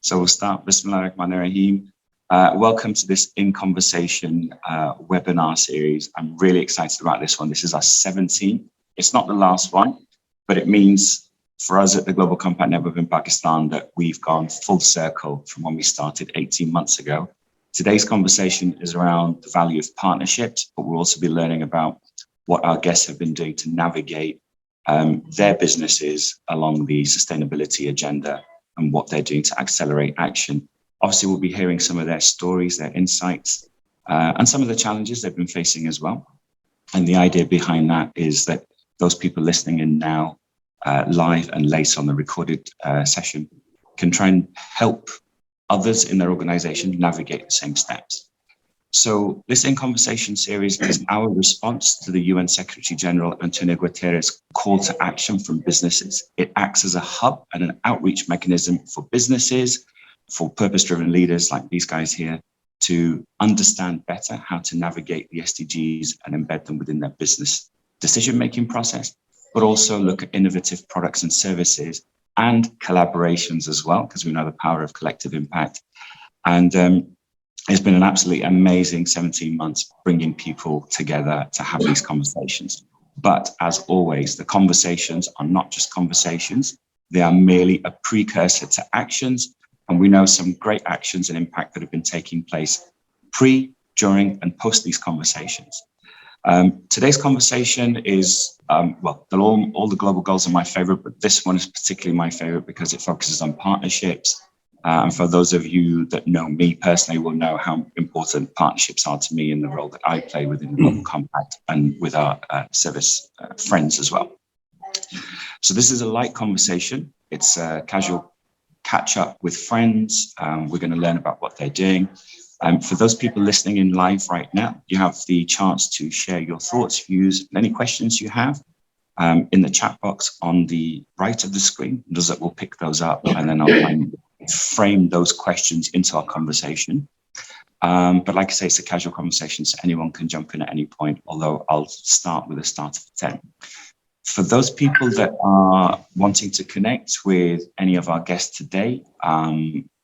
So we'll start. Bismillah ar-Rahman ar-Rahim. Welcome to this In Conversation webinar series. I'm really excited about this one. This is our 17th. It's not the last one, but it means for us at the Global Compact Network in Pakistan that we've gone full circle from when we started 18 months ago. Today's conversation is around the value of partnerships, but we'll also be learning about what our guests have been doing to navigate their businesses along the sustainability agenda and what they're doing to accelerate action. Obviously, we'll be hearing some of their stories, their insights, and some of the challenges they've been facing as well. And the idea behind that is that those people listening in now, live and later on the recorded session, can try and help others in their organization navigate the same steps. So this In Conversation series is our response to the UN Secretary General Antonio Guterres' call to action from businesses. It acts as a hub and an outreach mechanism for businesses, for purpose-driven leaders like these guys here, to understand better how to navigate the SDGs and embed them within their business decision-making process, but also look at innovative products and services and collaborations as well, because we know the power of collective impact. And it's been an absolutely amazing 17 months bringing people together to have these conversations. But as always, the conversations are not just conversations. They are merely a precursor to actions. And we know some great actions and impact that have been taking place pre, during, and post these conversations. Today's conversation is, well, all the global goals are my favorite, but this one is particularly my favorite because it focuses on partnerships. And for those of you that know me personally will know how important partnerships are to me in the role that I play within the Global Compact and with our service friends as well. So this is a light conversation. It's a casual catch up with friends. We're going to learn about what they're doing. For those people listening in live right now, you have the chance to share your thoughts, views, and any questions you have in the chat box on the right of the screen. We'll pick those up and then I'll frame those questions into our conversation. But like I say, it's a casual conversation, so anyone can jump in at any point, although I'll start with a start of 10. For those people that are wanting to connect with any of our guests today,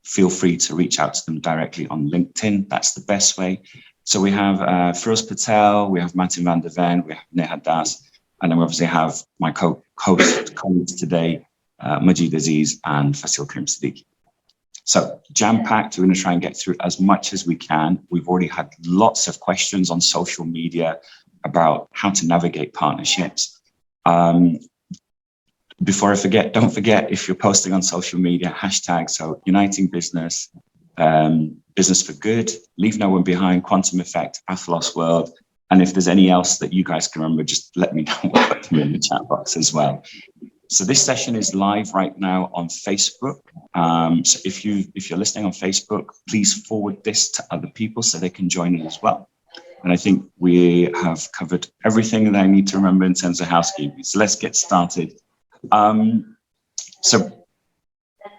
feel free to reach out to them directly on LinkedIn. That's the best way. So we have Firoz Patel, we have Martijn van der Ven, we have Neha, and then we obviously have my co-host colleagues today, Majyd Aziz and Fasihul Karim Siddiq. So jam-packed, we're going to try and get through as much as we can. We've already had lots of questions on social media about how to navigate partnerships. Before I forget, don't forget if you're posting on social media, hashtag, so Uniting Business, Business for Good, Leave No One Behind, Quantum Effect, Athalos World. And if there's any else that you guys can remember, just let me know. We'll put them in the chat box as well. So this session is live right now on Facebook. So if you're listening on Facebook, please forward this to other people so they can join in as well. And I think we have covered everything that I need to remember in terms of housekeeping. So let's get started. So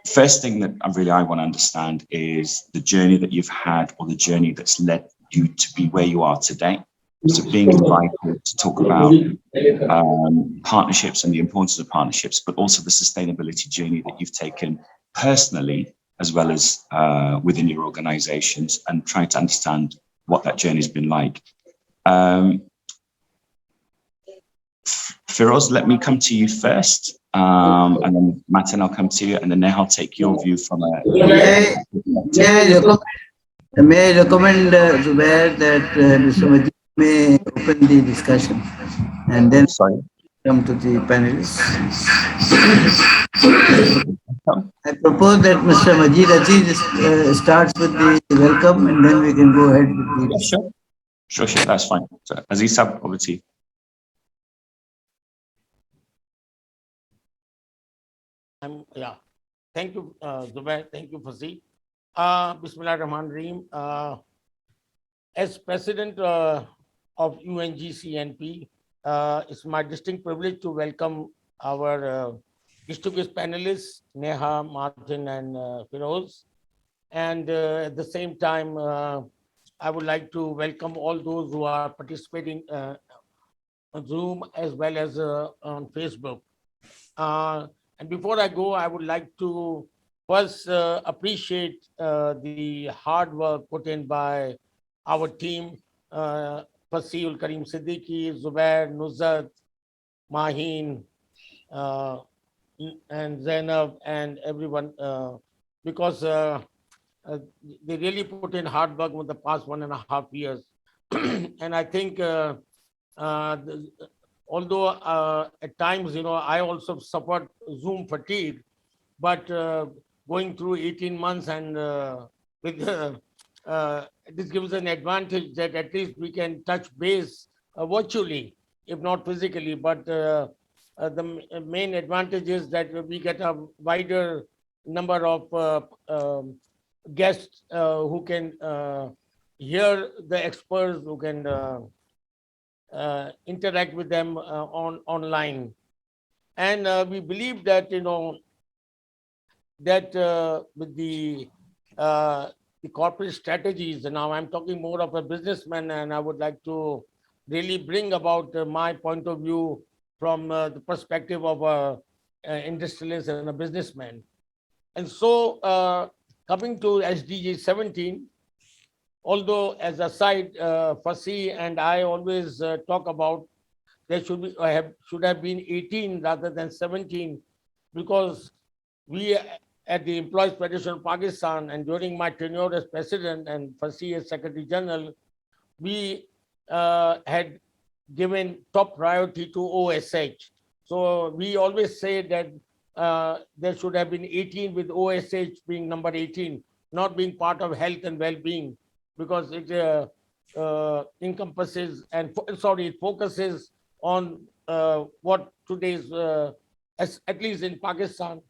first thing that I want to understand is the journey that you've had or the journey that's led you to be where you are today. So being invited to talk about partnerships and the importance of partnerships, but also the sustainability journey that you've taken personally, as well as within your organizations, and trying to understand what that journey has been like. Firoz, let me come to you first, and then Martijn, I'll come to you, and then Neha, I'll take your view from a... May I recommend, Zubair, that Mr. Majid may open the discussion and then come to the panelists. I propose that Mr. Majyd Aziz starts with the welcome and then we can go ahead with the... Sure, that's fine. So, Aziz, over to you. Thank you, Zubair. Thank you, Fasih. Bismillah ar-Rahman ar-Rahim. As President of UNGC it's my distinct privilege to welcome our distinguished panelists, Neha, Martijn, and Firoz. And at the same time, I would like to welcome all those who are participating on Zoom as well as on Facebook. And before I go, I would like to first appreciate the hard work put in by our team, Fasihul Karim Siddiq, Zubair, Nuzat, Maheen, uh, and Zainab, and everyone, because they really put in hard work with the past 1.5 years. And I think, the, although at times, I also suffered Zoom fatigue, but going through 18 months and with this gives an advantage that at least we can touch base virtually, if not physically. But the main advantage is that we get a wider number of guests who can hear the experts, who can interact with them online. And we believe that, that with the corporate strategies, and now I'm talking more of a businessman, and I would like to really bring about my point of view from the perspective of a industrialist and a businessman. And so coming to SDG 17, although as a side, Fasi and I always talk about there should have been 18 rather than 17, because we at the Employees Federation of Pakistan, and during my tenure as president and Fasi as Secretary General, we had given top priority to OSH. So we always say that there should have been 18, with OSH being number 18, not being part of health and well-being, because it encompasses and it focuses on what today's, at least in Pakistan,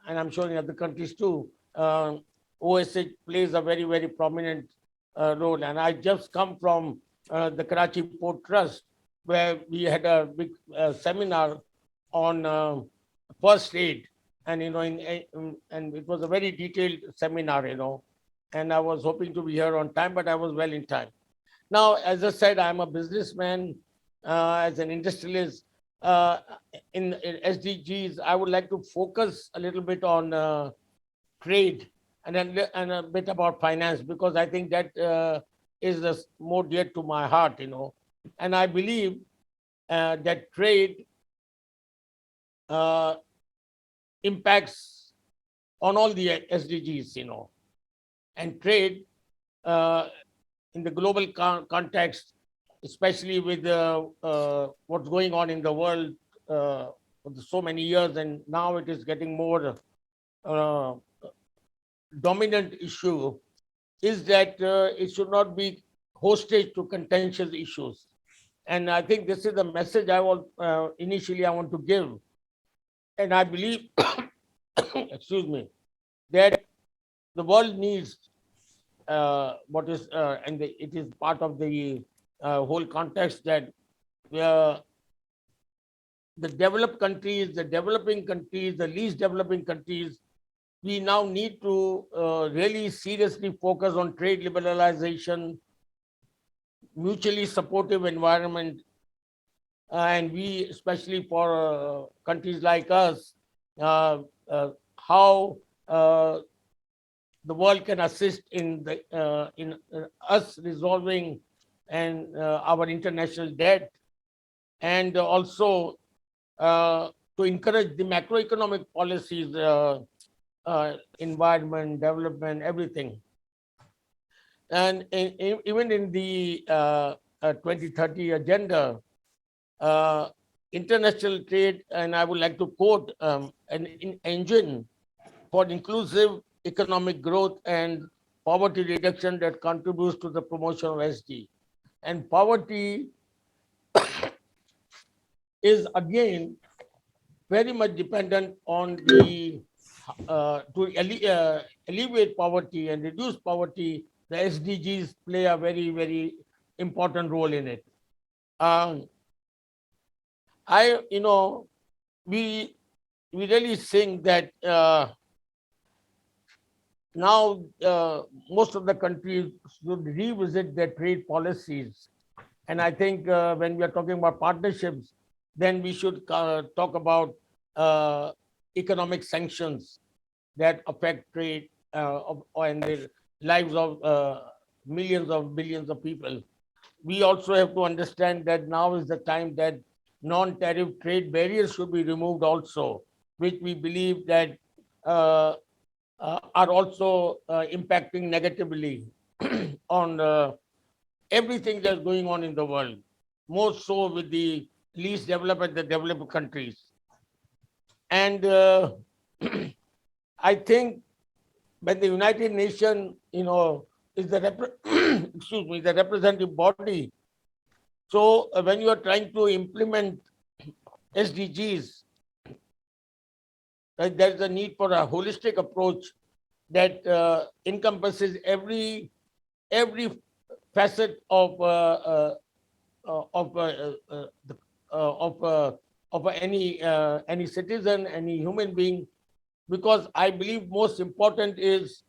and I'm sure in other countries too, OSH plays a very, very prominent role. And I just come from the Karachi Port Trust, where we had a big seminar on first aid, and and it was a very detailed seminar, and I was hoping to be here on time, but I was well in time. Now, as I said, I'm a businessman, as an industrialist. In SDGs, I would like to focus a little bit on trade and a bit about finance, because I think that is more dear to my heart, And I believe that trade impacts on all the SDGs, and trade in the global context, especially with what's going on in the world for so many years, and now it is getting more dominant issue, is that it should not be hostage to contentious issues. And I think this is the message I initially want to give. And I believe, excuse me, that the world needs what is, and it is part of the whole context, that the developed countries, the developing countries, the least developing countries, we now need to really seriously focus on trade liberalization, mutually supportive environment, and we, especially for countries like us, how the world can assist in us resolving and our international debt, and also to encourage the macroeconomic policies, environment, development, everything. And even in the 2030 agenda, international trade, and I would like to quote an engine for inclusive economic growth and poverty reduction that contributes to the promotion of SD. And poverty is again very much dependent on the to alleviate poverty and reduce poverty. The SDGs play a very, very important role in it. We really think that now most of the countries should revisit their trade policies. And I think when we are talking about partnerships, then we should talk about economic sanctions. that affect trade and the lives of millions of billions of people. We also have to understand that now is the time that non-tariff trade barriers should be removed also, which we believe that are also impacting negatively on everything that's going on in the world, more so with the least developed and the developed countries. And I think when the United Nations, is the excuse me, the representative body. So when you are trying to implement SDGs, there is a need for a holistic approach that encompasses every facet of any citizen, any human being, because I believe most important is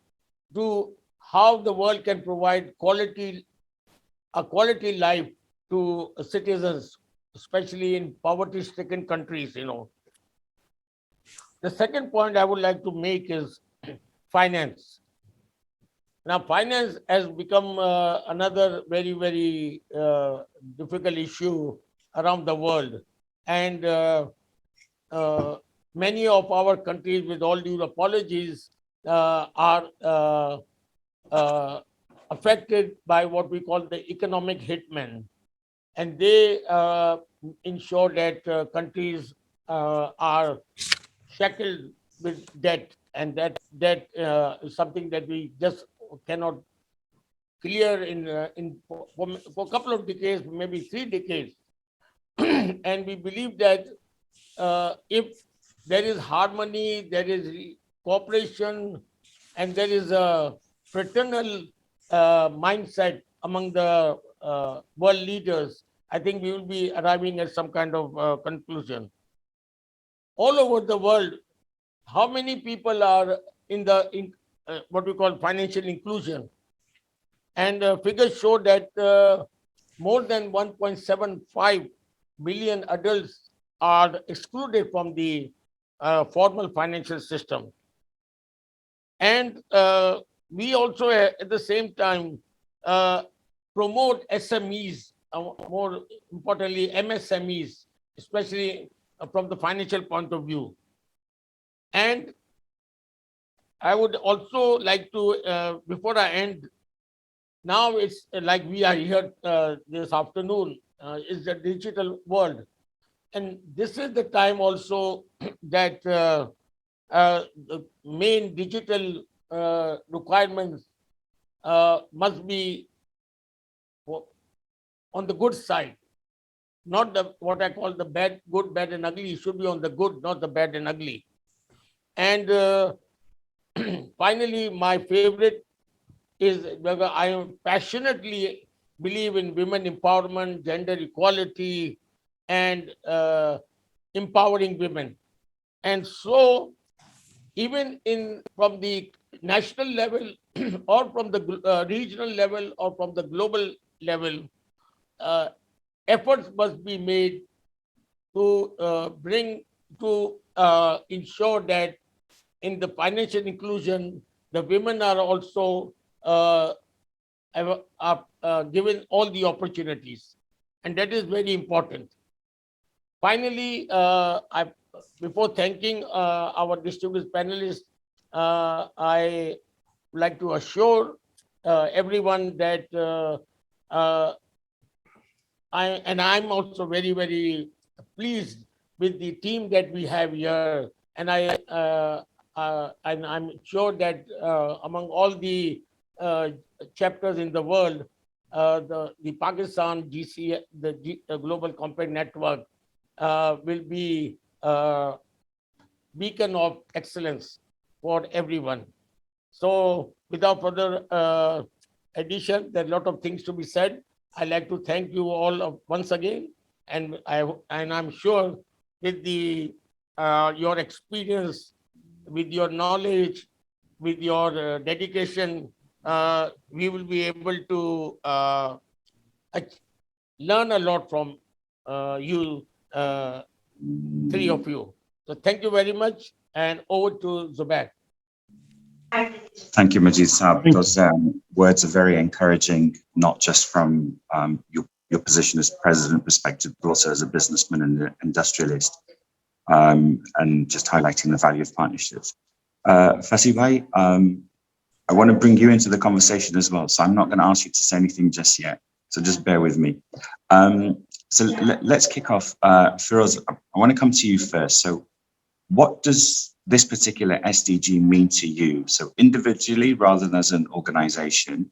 to how the world can provide a quality life to citizens, especially in poverty-stricken countries. The second point I would like to make is finance. Now, finance has become another very, very difficult issue around the world. And many of our countries, with all due apologies, are affected by what we call the economic hitmen. And they ensure that countries are shackled with debt, and that debt is something that we just cannot clear for a couple of decades, maybe 3 decades. And we believe that if there is harmony, there is cooperation, and there is a fraternal mindset among the world leaders, I think we will be arriving at some kind of conclusion. All over the world, how many people are in what we call financial inclusion? And figures show that more than 1.75 billion adults are excluded from the formal financial system. And we also, at the same time, promote SMEs, more importantly, MSMEs, especially from the financial point of view. And I would also like to, before I end, now it's like we are here this afternoon, is the digital world. And this is the time also that the main digital requirements must be on the good side, not what I call the bad, good, bad, and ugly. It should be on the good, not the bad and ugly. And finally, my favorite is I passionately believe in women empowerment, gender equality, and empowering women. And so, even from the national level, or from the regional level, or from the global level, efforts must be made to ensure that in the financial inclusion, the women are also given all the opportunities, and that is very important. Finally, before thanking our distinguished panelists, I would like to assure everyone that I'm also very, very pleased with the team that we have here, and I'm sure that among all the chapters in the world, the Pakistan GC, the Global Compact Network, will be a beacon of excellence for everyone. So, without further addition, there are a lot of things to be said. I'd like to thank you all once again, and I'm sure with your experience, with your knowledge, with your dedication, we will be able to learn a lot from you, 3 of you. So thank you very much, and over to Zubair. Thank you, Majyd Saab. Those words are very encouraging, not just from your position as president perspective, but also as a businessman and an industrialist, and just highlighting the value of partnerships. Fasihul, I want to bring you into the conversation as well, so I'm not going to ask you to say anything just yet, so just bear with me. So let's kick off. Firoz, I want to come to you first. So what does this particular SDG mean to you? So individually rather than as an organization,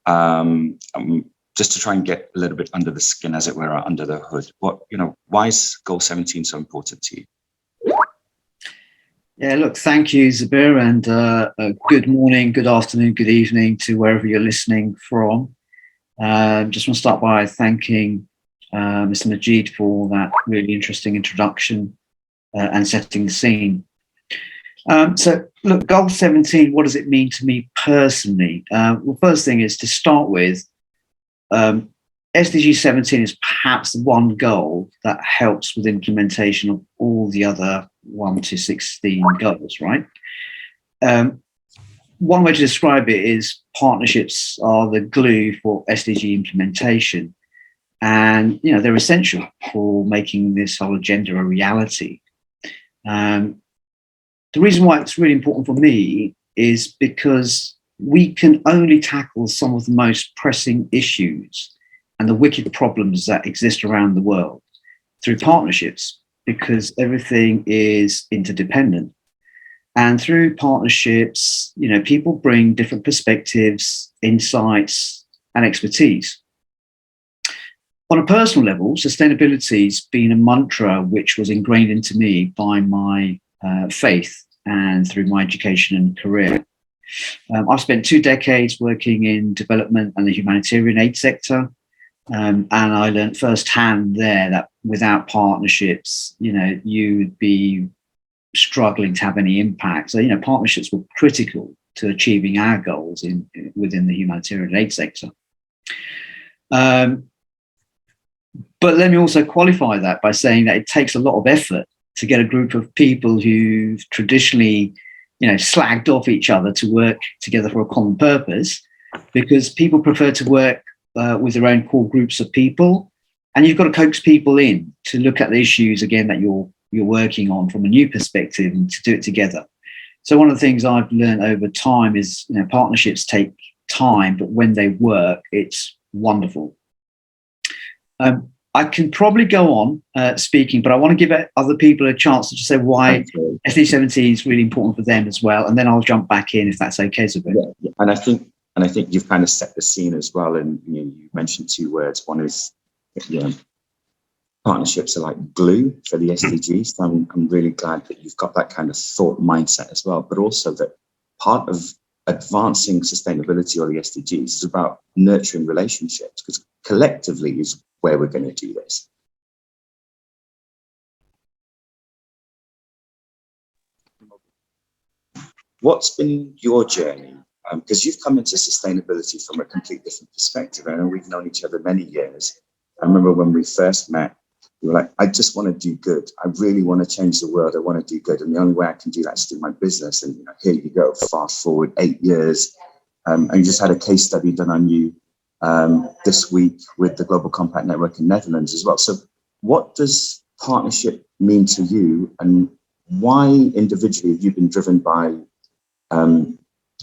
just to try and get a little bit under the skin, as it were, under the hood. Why is Goal 17 so important to you? Yeah, look, thank you, Zubair, and good morning, good afternoon, good evening to wherever you're listening from. Just want to start by thanking Mr. Majyd for that really interesting introduction and setting the scene. So, look, Goal 17, what does it mean to me personally? Well, first thing is to start with, SDG 17 is perhaps the one goal that helps with implementation of all the other 1 to 16 goals, right? One way to describe it is partnerships are the glue for SDG implementation. And, they're essential for making this whole agenda a reality. The reason why it's really important for me is because we can only tackle some of the most pressing issues and the wicked problems that exist around the world through partnerships, because everything is interdependent. And through partnerships, people bring different perspectives, insights, and expertise. On a personal level, sustainability's been a mantra which was ingrained into me by my faith and through my education and career. I've spent 2 decades working in development and the humanitarian aid sector, and I learned firsthand there that without partnerships, you'd be struggling to have any impact. So, partnerships were critical to achieving our goals within the humanitarian aid sector. But let me also qualify that by saying that it takes a lot of effort to get a group of people who've traditionally, slagged off each other to work together for a common purpose, because people prefer to work with their own core groups of people, and you've got to coax people in to look at the issues again that you're working on from a new perspective and to do it together. So one of the things I've learned over time is, partnerships take time, but when they work, it's wonderful. I can probably go on speaking, but I want to give other people a chance to just say why SDG 17 is really important for them as well, and then I'll jump back in if that's okay, Zubair. Yeah. And I think you've kind of set the scene as well, and you mentioned 2 words. One is partnerships are like glue for the SDGs. So I'm really glad that you've got that kind of thought mindset as well, but also that part of advancing sustainability or the SDGs is about nurturing relationships, because collectively is where we're going to do this. What's been your journey? Because you've come into sustainability from a completely different perspective. I know we've known each other many years. I remember when we first met, you were like, I just want to do good. I really want to change the world. I want to do good. And the only way I can do that is through my business. And here you go, fast forward 8 years. And you just had a case study done on you this week with the Global Compact Network in Netherlands as well. So what does partnership mean to you, and why individually have you been driven by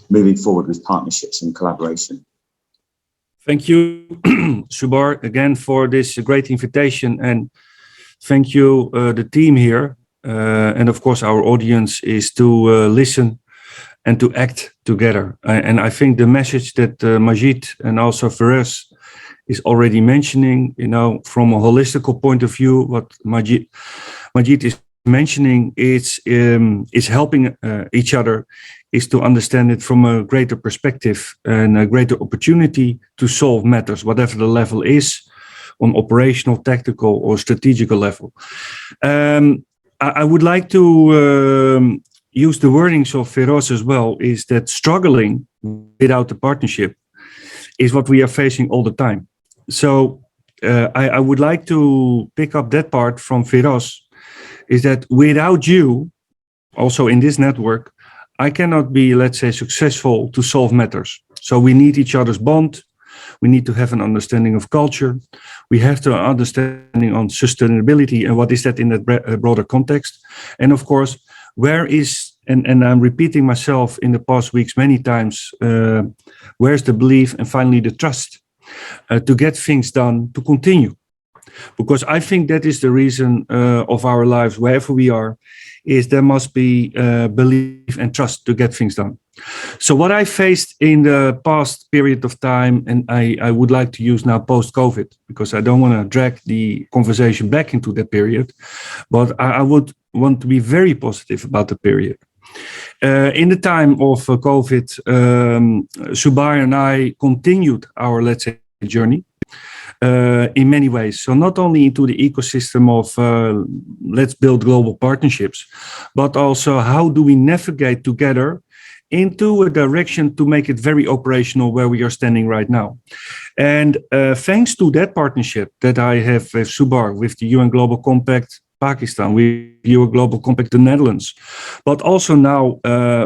moving forward with partnerships and collaboration? Thank you, Subar, again for this great invitation, and thank you, the team here, and of course our audience is to listen and to act together. And I think the message that Majyd and also Firoz is already mentioning, from a holistical point of view, what Majyd is mentioning is helping each other, is to understand it from a greater perspective and a greater opportunity to solve matters, whatever the level is, on operational, tactical, or strategical level. I would like to use the wordings of Firoz as well, is that struggling without the partnership is what we are facing all the time. So I would like to pick up that part from Firoz, is that without you, also in this network, I cannot be, let's say, successful to solve matters. So we need each other's bond. We need to have an understanding of culture. We have to understanding on sustainability and what is that in that broader context. And of course, where is, and I'm repeating myself in the past weeks many times, where's the belief and finally the trust to get things done, to continue? Because I think that is the reason of our lives, wherever we are, is there must be belief and trust to get things done. So what I faced in the past period of time, and I would like to use now post-COVID, because I don't want to drag the conversation back into that period, but I would want to be very positive about the period. In the time of COVID, Subar and I continued our, let's say, journey in many ways. So not only into the ecosystem of let's build global partnerships, but also how do we navigate together into a direction to make it very operational where we are standing right now. And thanks to that partnership that I have with Subar, with the UN Global Compact Pakistan, with UN Global Compact the Netherlands, but also now,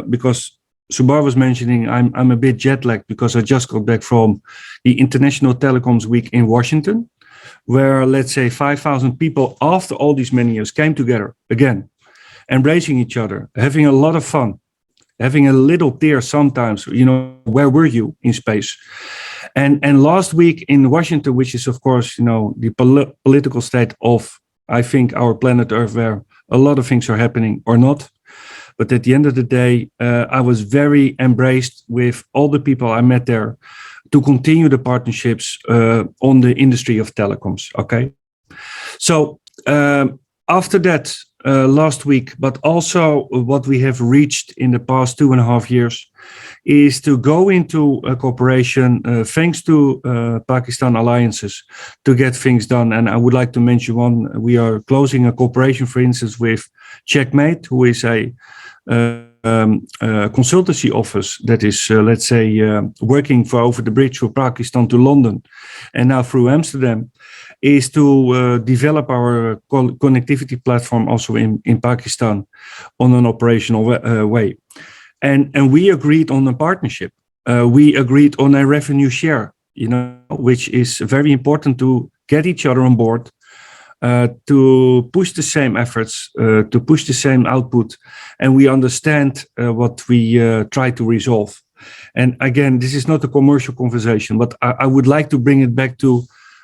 because Subar was mentioning, I'm a bit jet lagged because I just got back from the International Telecoms Week in Washington, where, let's say, 5,000 people after all these many years came together again, embracing each other, having a lot of fun, having a little tear sometimes, you know, where were you in space? And last week in Washington, which is, of course, you know, the political state of, I think, our planet Earth, where a lot of things are happening or not. But at the end of the day, I was very embraced with all the people I met there to continue the partnerships on the industry of telecoms, okay? So after that, last week, but also what we have reached in the past 2.5 years is to go into a cooperation thanks to Pakistan alliances to get things done. And I would like to mention one. We are closing a cooperation, for instance, with Checkmate, who is a consultancy office that is, let's say, working for over the bridge from Pakistan to London and now through Amsterdam, is to develop our connectivity platform also in Pakistan on an operational way. And we agreed on a partnership. We agreed on a revenue share, you know, which is very important to get each other on board, to push the same efforts, to push the same output. And we understand what we try to resolve. And again, this is not a commercial conversation, but I would like to bring it back to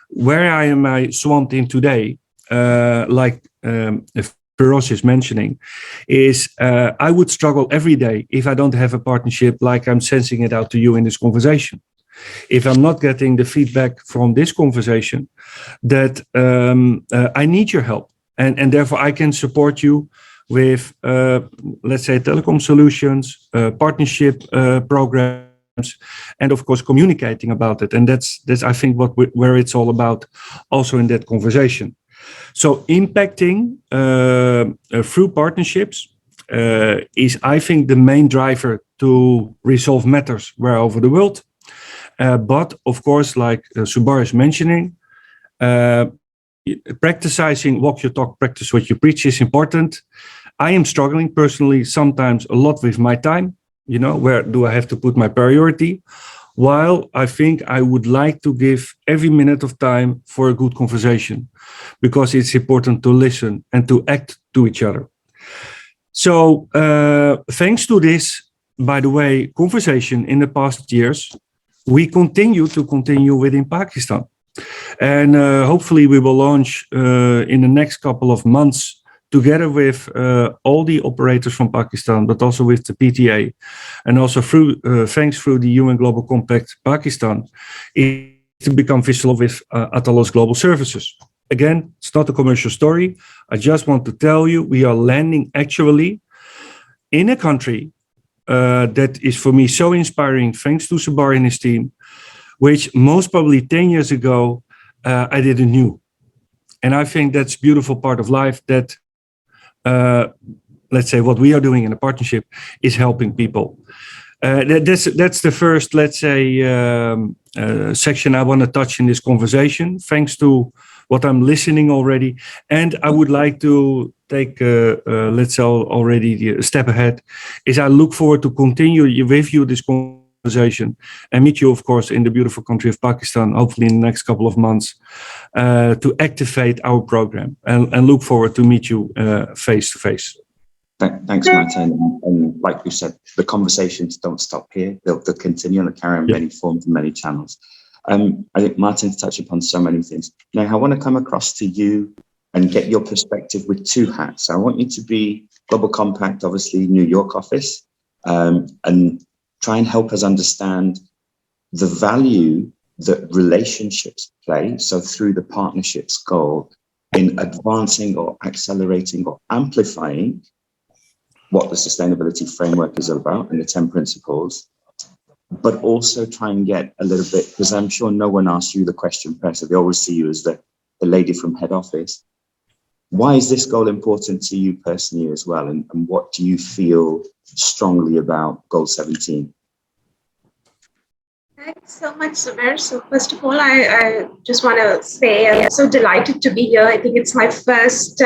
where I am swamped in today, like Firoz is mentioning, is I would struggle every day if I don't have a partnership like I'm sensing it out to you in this conversation. If I'm not getting the feedback from this conversation that I need your help, and therefore I can support you with, let's say, telecom solutions, partnership programs, and of course communicating about it. And that's I think where it's all about also in that conversation. So impacting through partnerships is, I think, the main driver to resolve matters where over the world. But of course, like Subar is mentioning, practicing walk your talk, practice what you preach is important. I am struggling personally sometimes a lot with my time. You know, where do I have to put my priority? While I think I would like to give every minute of time for a good conversation, because it's important to listen and to act to each other. So thanks to this, by the way, conversation in the past years, we continue within Pakistan. And hopefully we will launch in the next couple of months together with all the operators from Pakistan, but also with the PTA, and also through thanks through the UN Global Compact Pakistan, to become visible with Athalos Global Services. Again, it's not a commercial story. I just want to tell you, we are landing actually in a country that is for me so inspiring, thanks to Subar and his team, which most probably 10 years ago, I didn't know. And I think that's a beautiful part of life that, let's say, what we are doing in a partnership is helping people. That's the first, let's say, section I want to touch in this conversation. Thanks to what I'm listening already. And I would like to take, let's say already a step ahead, is I look forward to continue with you this conversation and meet you, of course, in the beautiful country of Pakistan, hopefully in the next couple of months, to activate our program and look forward to meet you face to face. Thanks, Martijn. And like we said, the conversations don't stop here. They'll continue and carry on many forms and many channels. I think Martijn's touched upon so many things. Now, I want to come across to you and get your perspective with two hats. I want you to be Global Compact, obviously, New York office, and try and help us understand the value that relationships play. So through the partnerships goal in advancing or accelerating or amplifying what the sustainability framework is about and the 10 principles, but also try and get a little bit, because I'm sure no one asks you the question personally. They always see you as the lady from head office. Why is this goal important to you personally as well? And what do you feel strongly about goal 17? Thanks so much, Zubair. So first of all, I just want to say I'm so delighted to be here. I think it's my first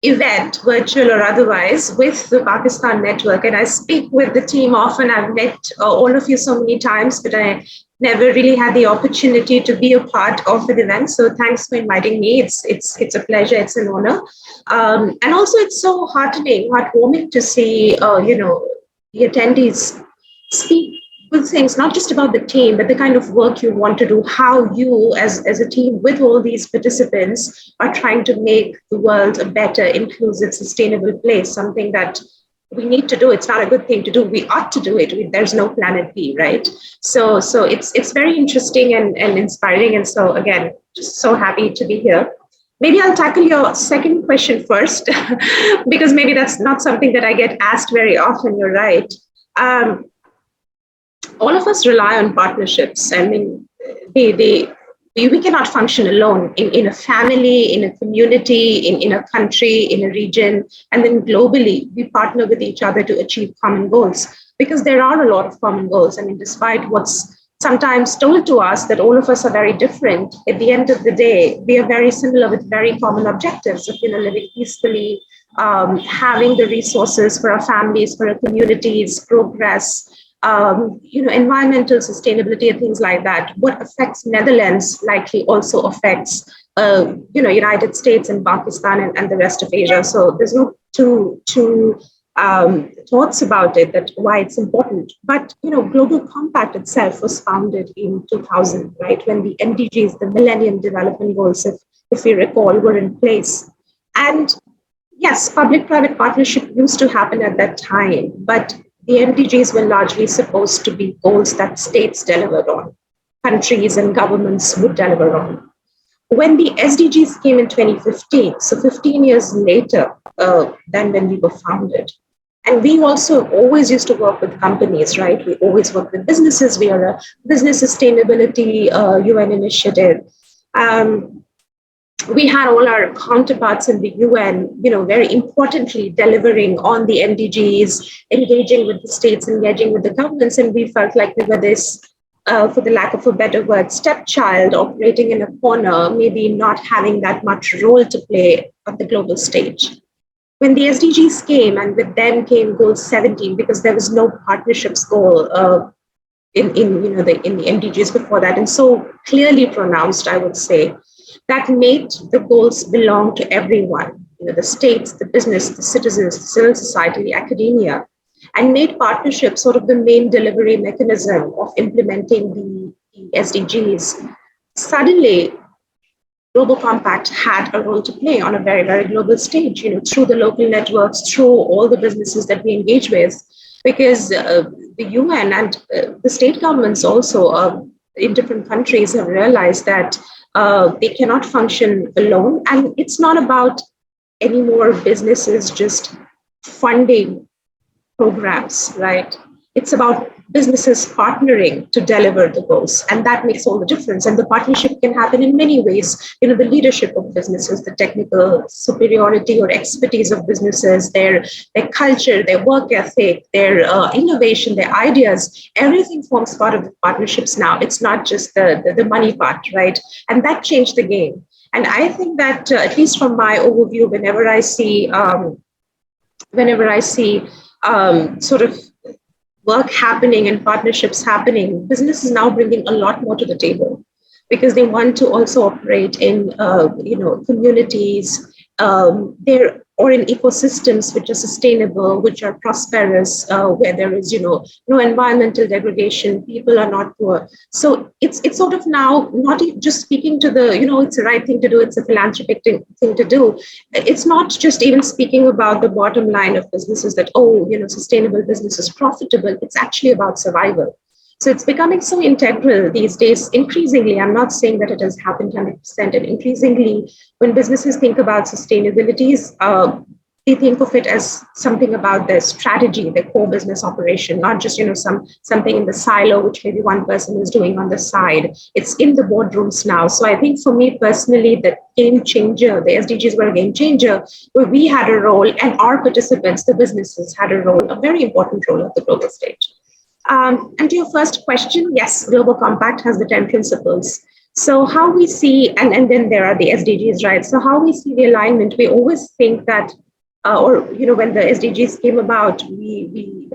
event, virtual or otherwise, with the Pakistan Network. And I speak with the team often. I've met all of you so many times, but I never really had the opportunity to be a part of an event. So thanks for inviting me. It's a pleasure. It's an honor. And also it's so heartwarming to see, the attendees speak good things, not just about the team, but the kind of work you want to do, how you as a team with all these participants are trying to make the world a better, inclusive, sustainable place, something that we need to do. It's not a good thing to do. We ought to do it. There's no planet B, right? So it's very interesting and inspiring. And so again, just so happy to be here. Maybe I'll tackle your second question first, because maybe that's not something that I get asked very often. You're right. All of us rely on partnerships. I mean, we cannot function alone in a family, in a community, in a country, in a region, and then globally, we partner with each other to achieve common goals, because there are a lot of common goals. I mean, despite what's sometimes told to us that all of us are very different, at the end of the day, we are very similar with very common objectives of, living peacefully, having the resources for our families, for our communities, progress, environmental sustainability and things like that. What affects Netherlands likely also affects, United States and Pakistan and the rest of Asia. So there's no two thoughts about it, that why it's important. But, Global Compact itself was founded in 2000, right? When the SDGs, the Millennium Development Goals, if we recall, were in place. And yes, public-private partnership used to happen at that time, but the SDGs were largely supposed to be goals that states delivered on, countries and governments would deliver on. When the SDGs came in 2015, so 15 years later than when we were founded, and we also always used to work with companies, right? We always work with businesses. We are a business sustainability UN initiative. We had all our counterparts in the UN, very importantly, delivering on the SDGs, engaging with the states, engaging with the governments. And we felt like we were this, for the lack of a better word, stepchild operating in a corner, maybe not having that much role to play on the global stage. When the SDGs came, and with them came goal 17, because there was no partnerships goal in the SDGs before that, and so clearly pronounced, I would say, that made the goals belong to everyone, the states, the business, the citizens, the civil society, the academia, and made partnership sort of the main delivery mechanism of implementing the SDGs. Suddenly, Global Compact had a role to play on a very, very global stage, through the local networks, through all the businesses that we engage with, because the UN and the state governments also in different countries have realized that they cannot function alone. And it's not about any more businesses just funding programs, right? It's about businesses partnering to deliver the goals. And that makes all the difference. And the partnership can happen in many ways. The leadership of businesses, the technical superiority or expertise of businesses, their culture, their work ethic, their innovation, their ideas, everything forms part of the partnerships now. It's not just the money part, right? And that changed the game. And I think that, at least from my overview, whenever I see sort of work happening and partnerships happening, business is now bringing a lot more to the table because they want to also operate in, communities, or in ecosystems which are sustainable, which are prosperous, where there is, no environmental degradation, people are not poor. So it's sort of now not just speaking to the, it's the right thing to do, it's a philanthropic thing to do. It's not just even speaking about the bottom line of businesses that, sustainable business is profitable. It's actually about survival. So it's becoming so integral these days, increasingly. I'm not saying that it has happened 100%, and increasingly when businesses think about sustainability, they think of it as something about their strategy, their core business operation, not just, something in the silo, which maybe one person is doing on the side. It's in the boardrooms now. So I think for me personally, the game changer, the SDGs were a game changer, where we had a role and our participants, the businesses, had a role, a very important role at the global stage. And to your first question, yes, Global Compact has the 10 principles. So how we see, and then there are the SDGs, right? So how we see the alignment, we always think that, when the SDGs came about, we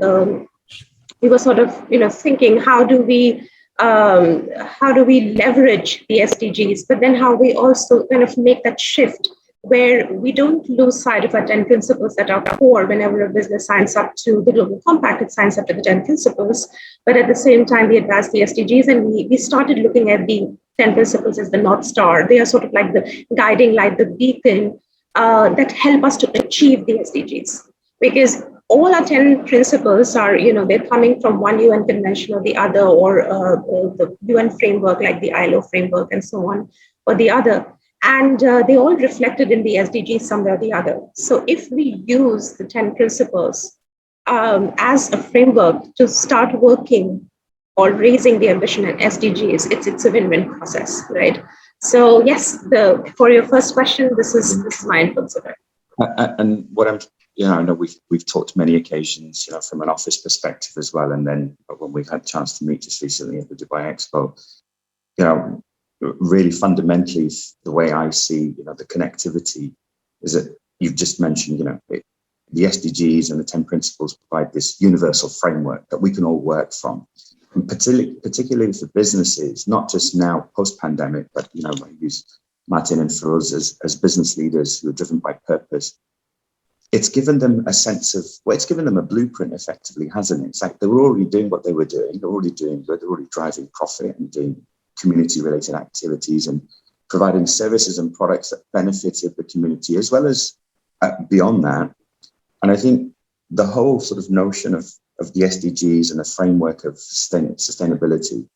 were sort of, thinking, how do we leverage the SDGs, but then how we also kind of make that shift where we don't lose sight of our 10 principles that are core. Whenever a business signs up to the Global Compact, it signs up to the 10 principles. But at the same time, we advance the SDGs, and we started looking at the 10 principles as the North Star. They are sort of like the guiding light, the beacon that help us to achieve the SDGs. Because all our 10 principles are, they're coming from one UN convention or the other, or the UN framework like the ILO framework and so on, or the other. And they all reflected in the SDGs somewhere or the other. So if we use the 10 principles as a framework to start working or raising the ambition in SDGs, it's a win-win process, right? So yes, for your first question, this is my input to that. And what I'm, I know we've talked many occasions, from an office perspective as well, and then when we've had a chance to meet just recently at the Dubai Expo, really fundamentally, the way I see, the connectivity is that you've just mentioned, the SDGs and the 10 principles provide this universal framework that we can all work from. And particularly for businesses, not just now post-pandemic, but, I use Martijn and Firoz as business leaders who are driven by purpose. It's given them a sense of, it's given them a blueprint effectively, hasn't it? It's like they were already doing what they were doing. They're already doing good. They're already driving profit and doing community-related activities and providing services and products that benefited the community, as well as beyond that. And I think the whole sort of notion of the SDGs and the framework of sustainability,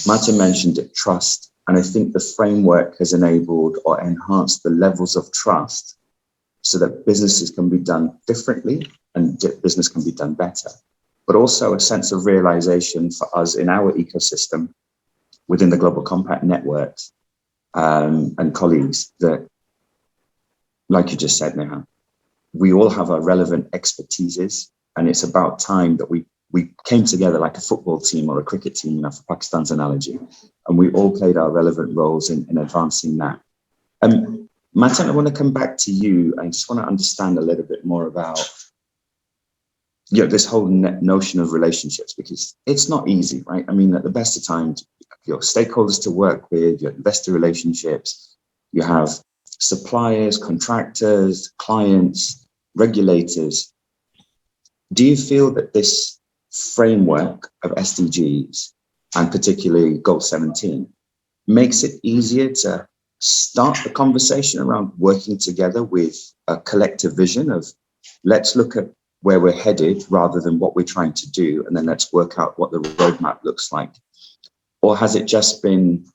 Martijn mentioned it, trust. And I think the framework has enabled or enhanced the levels of trust so that businesses can be done differently and business can be done better. But also a sense of realization for us in our ecosystem within the Global Compact networks and colleagues that, like you just said, Neha, we all have our relevant expertises, and it's about time that we came together like a football team or a cricket team, for Pakistan's analogy, and we all played our relevant roles in advancing that. Martijn, I want to come back to you. I just want to understand a little bit more about this whole notion of relationships, because it's not easy, right? I mean, at the best of times, your stakeholders to work with, your investor relationships, you have suppliers, contractors, clients, regulators. Do you feel that this framework of SDGs, and particularly Goal 17, makes it easier to start the conversation around working together with a collective vision of, let's look at where we're headed rather than what we're trying to do, and then let's work out what the roadmap looks like? Or has it just been,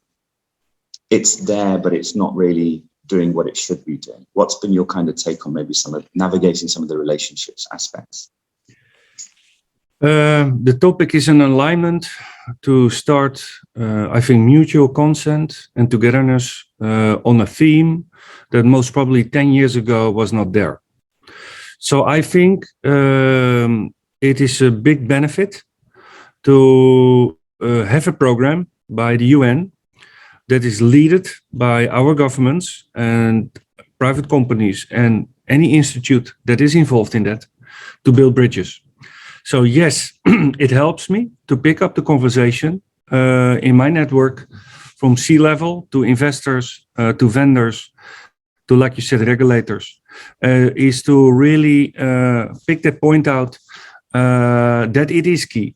it's there, but it's not really doing what it should be doing? What's been your kind of take on maybe some of navigating some of the relationships aspects? The topic is an alignment to start, I think, mutual consent and togetherness on a theme that most probably 10 years ago was not there. So I think it is a big benefit to have a program by the UN that is led by our governments and private companies and any institute that is involved in that to build bridges. So yes, it helps me to pick up the conversation in my network from C-level to investors, to vendors, to, like you said, regulators, is to really pick that point out that it is key.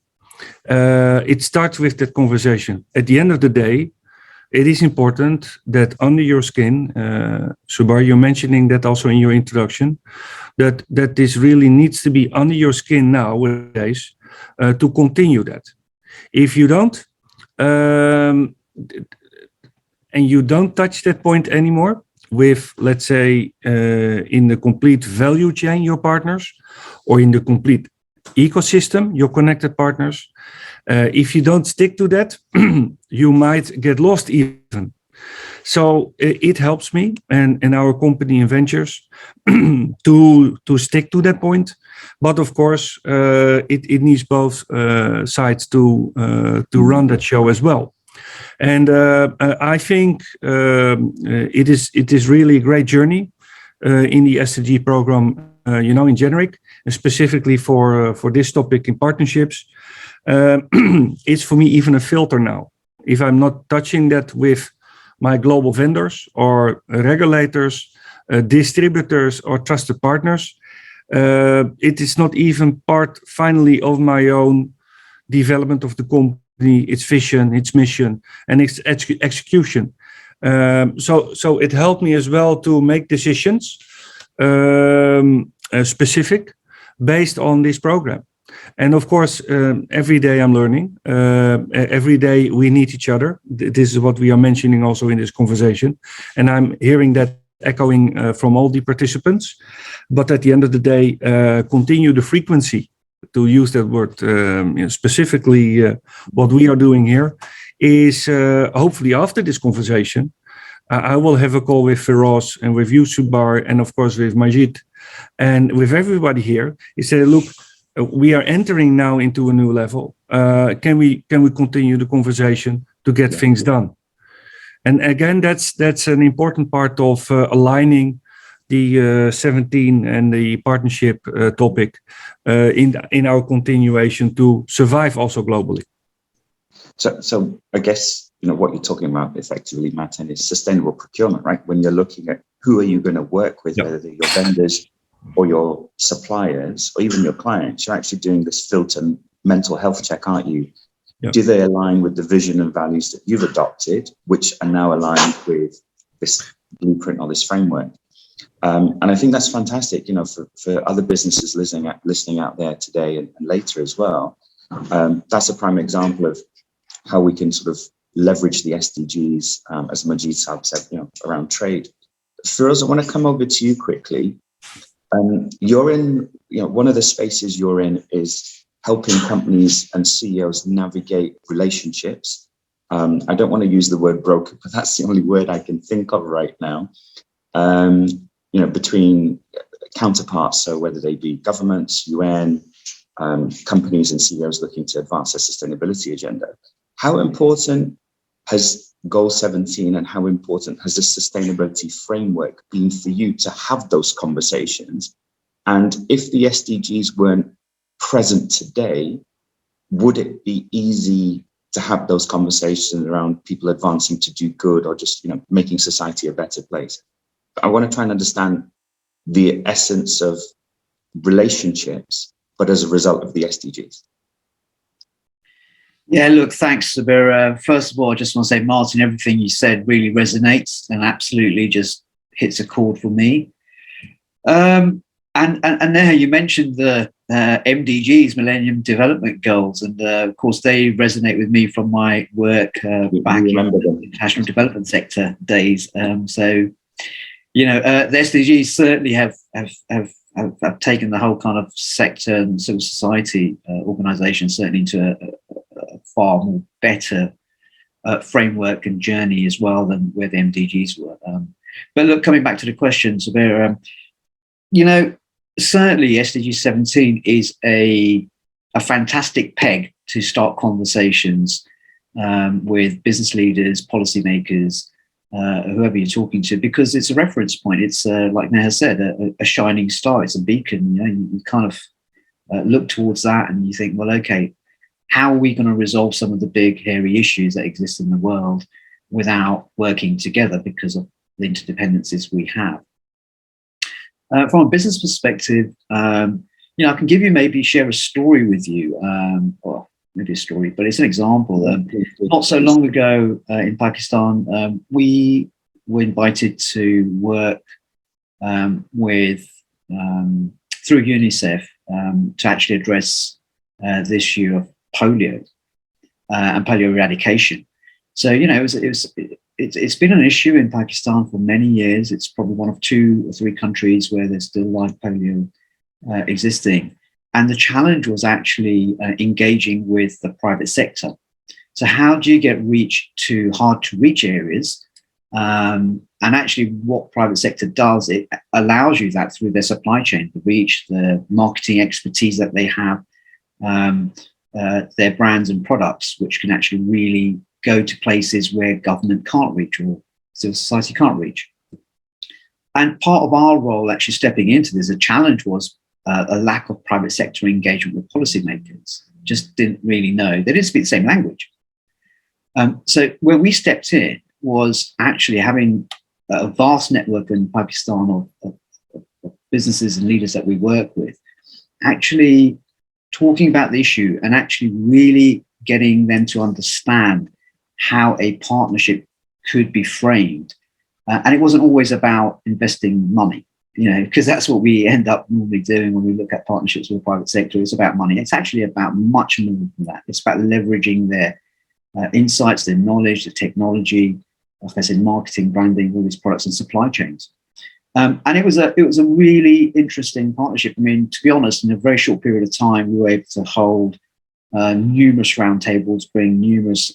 It starts with that conversation. At the end of the day, it is important that under your skin, Subar, you're mentioning that also in your introduction, that this really needs to be under your skin nowadays to continue that. If you don't, and you don't touch that point anymore with, let's say, in the complete value chain, your partners, or in the complete ecosystem, your connected partners, if you don't stick to that, you might get lost even. So it helps me and our company and ventures to stick to that point. But of course, it needs both sides to run that show as well. And I think it is really a great journey in the SDG program, in generic, and specifically for this topic in partnerships. It's for me even a filter now. If I'm not touching that with my global vendors or regulators, distributors or trusted partners, it is not even part finally of my own development of the company, its vision, its mission, and its execution. So it helped me as well to make decisions specific based on this program. And of course, every day I'm learning. Every day we need each other. This is what we are mentioning also in this conversation. And I'm hearing that echoing from all the participants. But at the end of the day, continue the frequency, to use that word specifically. What we are doing here is hopefully after this conversation, I will have a call with Firoz and with you, Subar, and of course with Majyd and with everybody here. He said, look, we are entering now into a new level. Can we continue the conversation to get things done? And again, that's an important part of aligning the 17 and the partnership topic in our continuation to survive also globally. So I guess what you're talking about effectively, Martijn, is sustainable procurement, right? When you're looking at who are you going to work with, whether they're your vendors or your suppliers, or even your clients, you're actually doing this filter mental health check, aren't you? Yep. Do they align with the vision and values that you've adopted, which are now aligned with this blueprint or this framework? And I think that's fantastic, for other businesses listening out there today and later as well. That's a prime example of how we can sort of leverage the SDGs, as Majyd said, around trade. Firoz, I want to come over to you quickly. You're in, one of the spaces you're in is helping companies and CEOs navigate relationships. I don't want to use the word broker, but that's the only word I can think of right now. Between counterparts, so whether they be governments, UN, companies and CEOs looking to advance their sustainability agenda. How important has Goal 17 and how important has the sustainability framework been for you to have those conversations? And if the SDGs weren't present today, would it be easy to have those conversations around people advancing to do good or just, making society a better place? I want to try and understand the essence of relationships, but as a result of the SDGs. Yeah, look, thanks, Sabir. First of all, I just want to say, Martijn, everything you said really resonates and absolutely just hits a chord for me. And Neha, you mentioned the MDGs, Millennium Development Goals, and of course they resonate with me from my work back in the international development sector days. The SDGs certainly have have taken the whole kind of sector and civil society organisation certainly into a far more better framework and journey as well than where the MDGs were. But look, coming back to the question, Zubair, certainly SDG 17 is a fantastic peg to start conversations with business leaders, policymakers, whoever you're talking to, because it's a reference point. It's like Neha said, a shining star. It's a beacon. You kind of look towards that and you think, well, okay, how are we going to resolve some of the big, hairy issues that exist in the world without working together because of the interdependencies we have? From a business perspective, I can share a story with you, or maybe a story, but it's an example. Not so long ago in Pakistan, we were invited to work with through UNICEF to actually address the issue of polio and polio eradication. So it's been an issue in Pakistan for many years. It's probably one of 2 or 3 countries where there's still live polio existing. And the challenge was actually engaging with the private sector. So how do you get reach to hard to reach areas? And actually what private sector does, it allows you that through their supply chain, the reach, the marketing expertise that they have, their brands and products, which can actually really go to places where government can't reach or civil society can't reach. And part of our role actually stepping into this, a challenge was a lack of private sector engagement with policymakers. Just didn't really know. They didn't speak the same language. So where we stepped in was actually having a vast network in Pakistan of businesses and leaders that we work with, actually talking about the issue and actually really getting them to understand how a partnership could be framed. And it wasn't always about investing money, because that's what we end up normally doing when we look at partnerships with the private sector. It's about money. It's actually about much more than that. It's about leveraging their insights, their knowledge, the technology, like I said, marketing, branding, all these products and supply chains. And it was a really interesting partnership. I mean, to be honest, in a very short period of time, we were able to hold numerous roundtables, bring numerous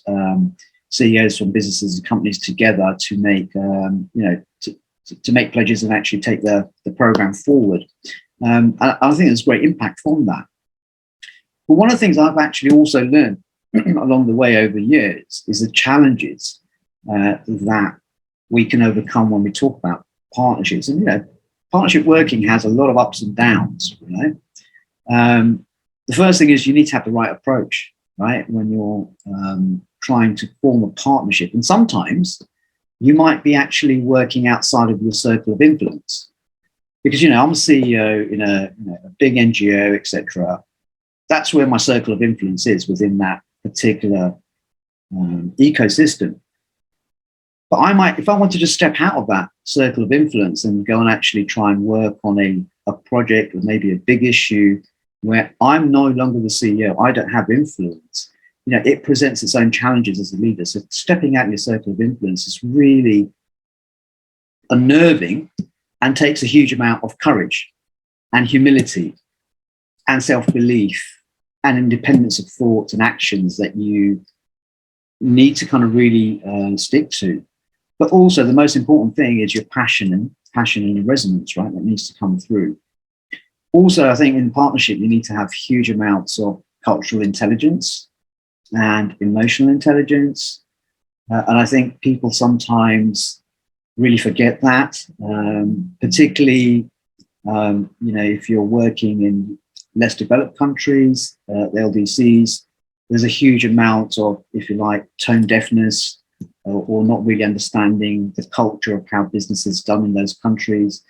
CEOs from businesses and companies together to make, to make pledges and actually take the program forward. And I think there's great impact from that. But one of the things I've actually also learned along the way over years is the challenges that we can overcome when we talk about partnerships. And, partnership working has a lot of ups and downs, The first thing is you need to have the right approach, right? When you're trying to form a partnership. And sometimes you might be actually working outside of your circle of influence. Because, I'm a CEO in a big NGO, etc. That's where my circle of influence is within that particular ecosystem. But I might, if I want to just step out of that circle of influence and go and actually try and work on a project or maybe a big issue where I'm no longer the CEO, I don't have influence, it presents its own challenges as a leader. So stepping out of your circle of influence is really unnerving and takes a huge amount of courage and humility and self-belief and independence of thought and actions that you need to kind of really stick to. But also the most important thing is your passion and resonance, right? That needs to come through. Also, I think in partnership, you need to have huge amounts of cultural intelligence and emotional intelligence. And I think people sometimes really forget that, particularly, if you're working in less developed countries, the LDCs, there's a huge amount of, if you like, tone deafness or not really understanding the culture of how business is done in those countries.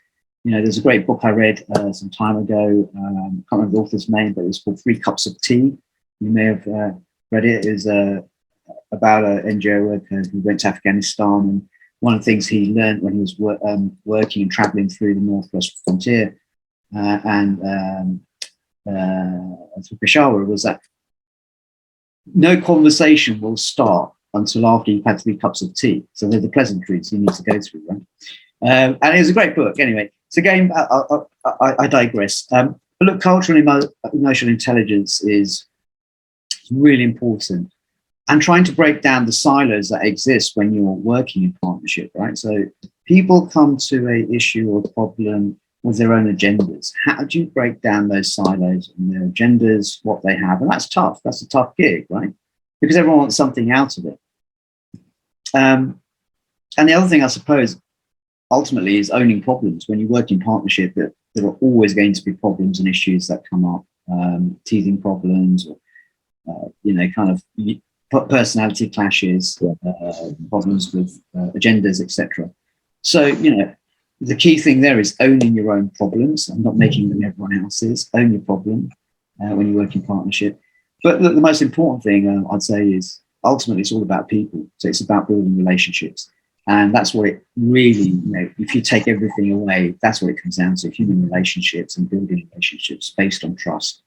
There's a great book I read some time ago. I can't remember the author's name, but it was called 3 Cups of Tea. You may have read it. It was about an NGO worker who went to Afghanistan. And one of the things he learned when he was working and traveling through the Northwest frontier and through Peshawar was that no conversation will start until after you've had 3 cups of tea. So they're the pleasantries you need to go through, right? And it was a great book anyway. So again, I digress. But look, cultural and emotional intelligence is really important, and trying to break down the silos that exist when you're working in partnership, right? So people come to an issue or problem with their own agendas. How do you break down those silos and their agendas, what they have? And that's tough. That's a tough gig, right? Because everyone wants something out of it. And the other thing, I suppose, ultimately is owning problems. When you work in partnership, there are always going to be problems and issues that come up, teething problems, or, kind of personality clashes, problems with agendas, etc. So, the key thing there is owning your own problems and not making them everyone else's. Own your problem when you work in partnership. But look, the most important thing I'd say is ultimately it's all about people. So it's about building relationships. And that's what it really, if you take everything away, that's what it comes down to: human relationships and building relationships based on trust.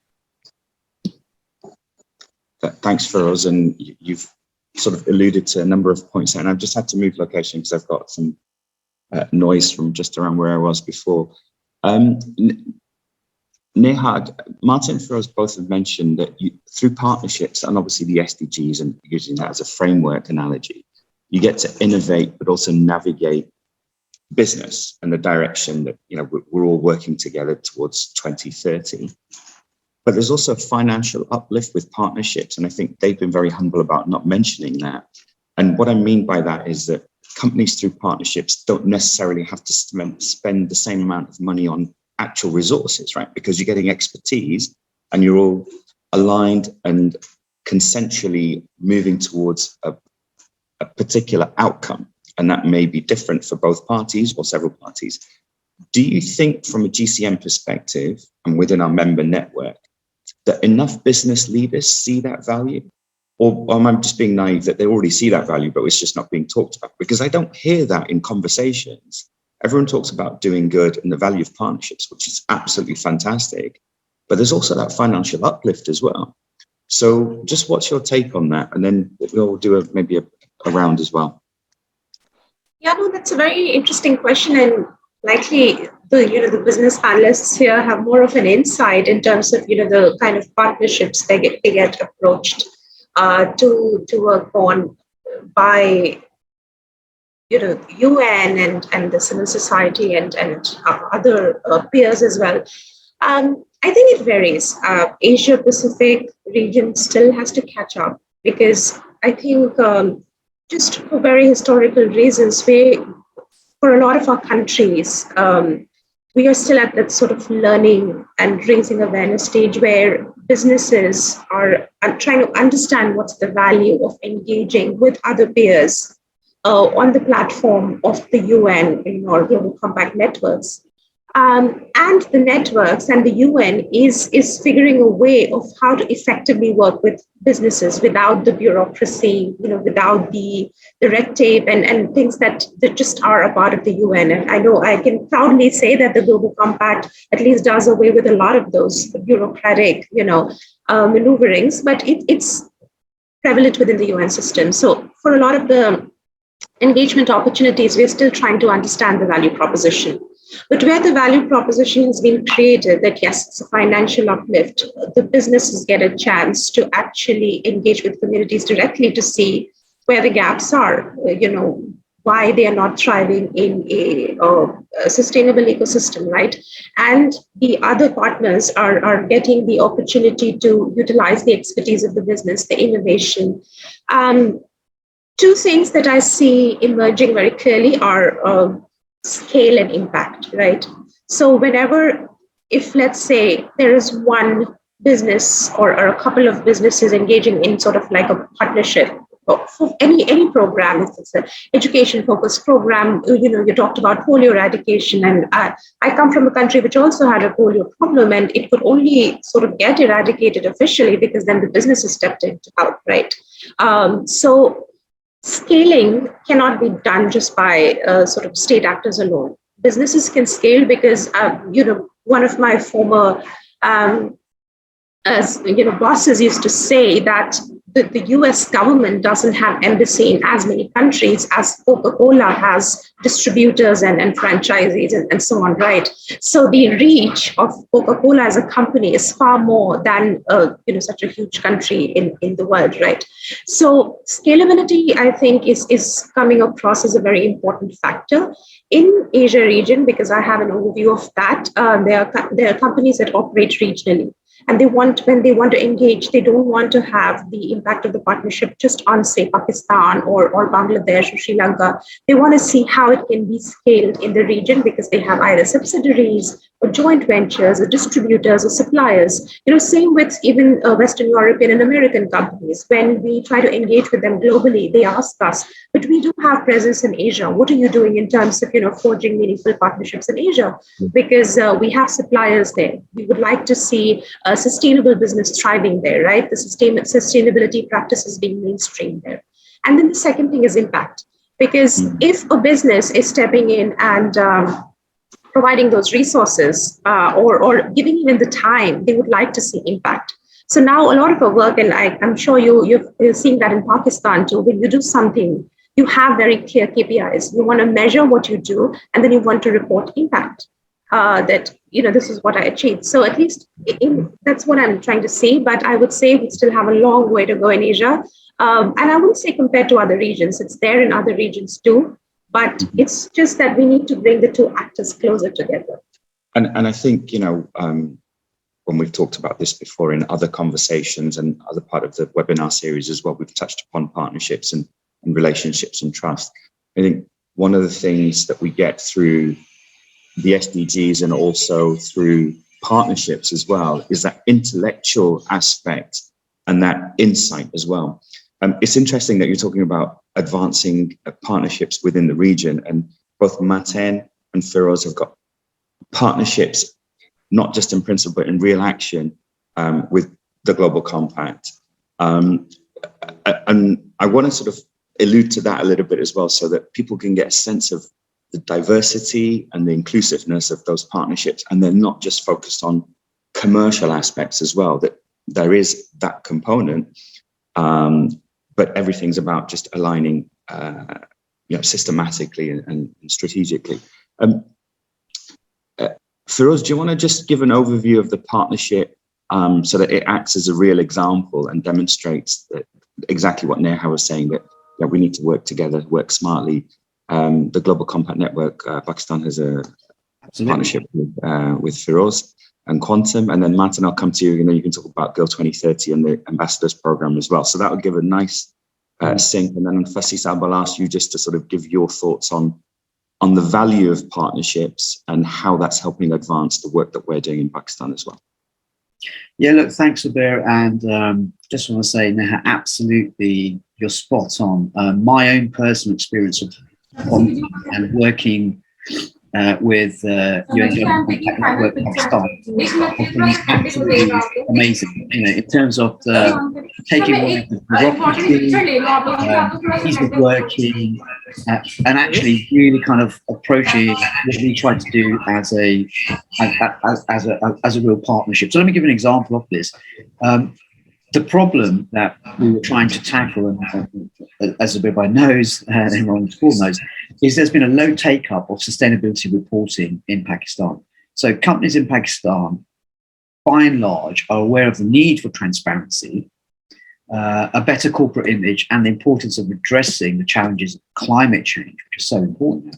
Thanks, Firoz. And you've sort of alluded to a number of points there. And I've just had to move location because I've got some noise from just around where I was before. Neha, Martijn and Firoz both have mentioned that through partnerships and obviously the SDGs, and using that as a framework analogy, you get to innovate, but also navigate business and the direction that we're all working together towards 2030. But there's also financial uplift with partnerships, and I think they've been very humble about not mentioning that. And what I mean by that is that companies through partnerships don't necessarily have to spend the same amount of money on actual resources, right? Because you're getting expertise and you're all aligned and consensually moving towards a particular outcome. And that may be different for both parties or several parties. Do you think from a GCN perspective and within our member network that enough business leaders see that value? Or am I just being naive that they already see that value, but it's just not being talked about? Because I don't hear that in conversations. Everyone talks about doing good and the value of partnerships, which is absolutely fantastic. But there's also that financial uplift as well. So just what's your take on that? And then we'll do maybe a round as well. Yeah, no, that's a very interesting question. And likely the business analysts here have more of an insight in terms of, the kind of partnerships they get approached to work on by UN and the civil society and other peers as well. I think it varies. Asia Pacific region still has to catch up, because I think just for very historical reasons, for a lot of our countries, we are still at that sort of learning and raising awareness stage where businesses are trying to understand what's the value of engaging with other peers on the platform of the UN or Global Compact networks. And the networks and the UN is figuring a way of how to effectively work with businesses without the bureaucracy, without the red tape and things that just are a part of the UN. And I know I can proudly say that the Global Compact at least does away with a lot of those bureaucratic, maneuverings, but it's prevalent within the UN system. So for a lot of the engagement opportunities, we're still trying to understand the value proposition. But where the value proposition has been created, that yes, it's a financial uplift, the businesses get a chance to actually engage with communities directly to see where the gaps are, why they are not thriving in a sustainable ecosystem, right? And the other partners are getting the opportunity to utilize the expertise of the business, the innovation. Two things that I see emerging very clearly are scale and impact, right? So if let's say there is one business or a couple of businesses engaging in sort of like a partnership for any program, if it's an education focused program, you talked about polio eradication, and I come from a country which also had a polio problem, and it could only sort of get eradicated officially because then the businesses stepped in to help, right? So scaling cannot be done just by sort of state actors alone. Businesses can scale because, one of my former bosses used to say that the US government doesn't have embassy in as many countries as Coca-Cola has distributors and franchisees and so on, right? So the reach of Coca-Cola as a company is far more than such a huge country in the world, right? So scalability, I think, is coming across as a very important factor in Asia region, because I have an overview of that. There are companies that operate regionally. And when they want to engage, they don't want to have the impact of the partnership just on, say, Pakistan or Bangladesh or Sri Lanka. They want to see how it can be scaled in the region, because they have either subsidiaries or joint ventures or distributors or suppliers. Same with even Western European and American companies. When we try to engage with them globally, they ask us, but we do have presence in Asia. What are you doing in terms of, forging meaningful partnerships in Asia? Because we have suppliers there. We would like to see a sustainable business thriving there, right? The sustainability practices being mainstreamed there. And then the second thing is impact. Because if a business is stepping in and providing those resources or giving even the time, they would like to see impact. So now a lot of our work, and I'm sure you're seeing that in Pakistan too, when you do something, you have very clear KPIs. You want to measure what you do, and then you want to report impact. That, this is what I achieved. So at least that's what I'm trying to say, but I would say we still have a long way to go in Asia. And I wouldn't say compared to other regions, it's there in other regions too, but it's just that we need to bring the two actors closer together. And I think, when we've talked about this before in other conversations and other part of the webinar series as well, we've touched upon partnerships and relationships and trust. I think one of the things that we get through the SDGs and also through partnerships as well is that intellectual aspect and that insight as well. It's interesting that you're talking about advancing partnerships within the region, and both Martijn and Firoz have got partnerships, not just in principle, but in real action with the Global Compact. And I want to sort of allude to that a little bit as well, so that people can get a sense of the diversity and the inclusiveness of those partnerships, and they're not just focused on commercial aspects as well, that there is that component, but everything's about just aligning systematically and strategically. Firoz, do you want to just give an overview of the partnership so that it acts as a real example and demonstrates that exactly what Neha was saying, that we need to work together, work smartly. The Global Compact Network, Pakistan has a partnership with Firoz and Quantum, and then Martijn, I'll come to you. You can talk about Girl 2030 and the Ambassadors Program as well. So that would give a nice sync. And then Fasihul, I'll ask you just to sort of give your thoughts on the value of partnerships and how that's helping advance the work that we're doing in Pakistan as well. Yeah, look, thanks, Zubair. And just want to say, Neha, absolutely, you're spot on. My own personal experience of and working with UNGC Network Pakistan has been absolutely amazing. In terms of taking on the bureaucracy, ease of working, and actually really kind of approaching what we try to do as a real partnership. So let me give an example of this. The problem that we were trying to tackle, and as everybody knows, and everyone on the call knows, is there's been a low take-up of sustainability reporting in Pakistan. So companies in Pakistan, by and large, are aware of the need for transparency, a better corporate image, and the importance of addressing the challenges of climate change, which is so important.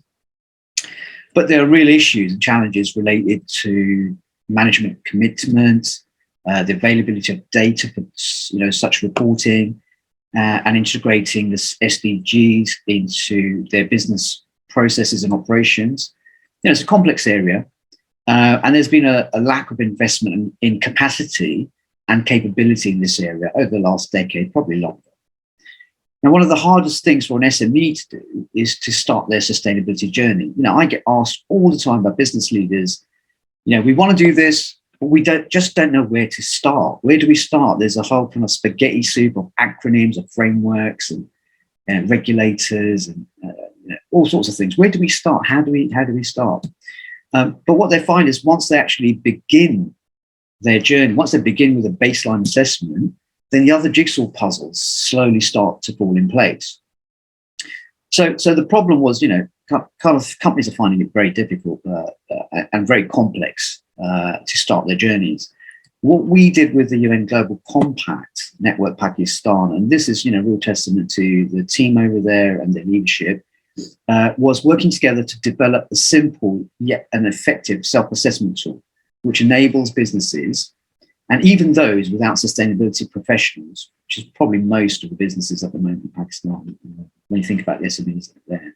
But there are real issues and challenges related to management commitment, the availability of data for such reporting, and integrating the SDGs into their business processes and operations. It's a complex area, and there's been a lack of investment in capacity and capability in this area over the last decade, probably longer. Now, one of the hardest things for an SME to do is to start their sustainability journey. I get asked all the time by business leaders, we want to do this, but we just don't know where to start. Where do we start? There's a whole kind of spaghetti soup of acronyms, of frameworks, and regulators, and all sorts of things. Where do we start? How do we start? But what they find is once they actually begin their journey, once they begin with a baseline assessment, then the other jigsaw puzzles slowly start to fall in place. So the problem was, kind of companies are finding it very difficult and very complex to start their journeys. What we did with the UN Global Compact Network Pakistan, and this is, real testament to the team over there and their leadership, was working together to develop a simple yet an effective self-assessment tool, which enables businesses, and even those without sustainability professionals, which is probably most of the businesses at the moment in Pakistan, when you think about the SMEs there,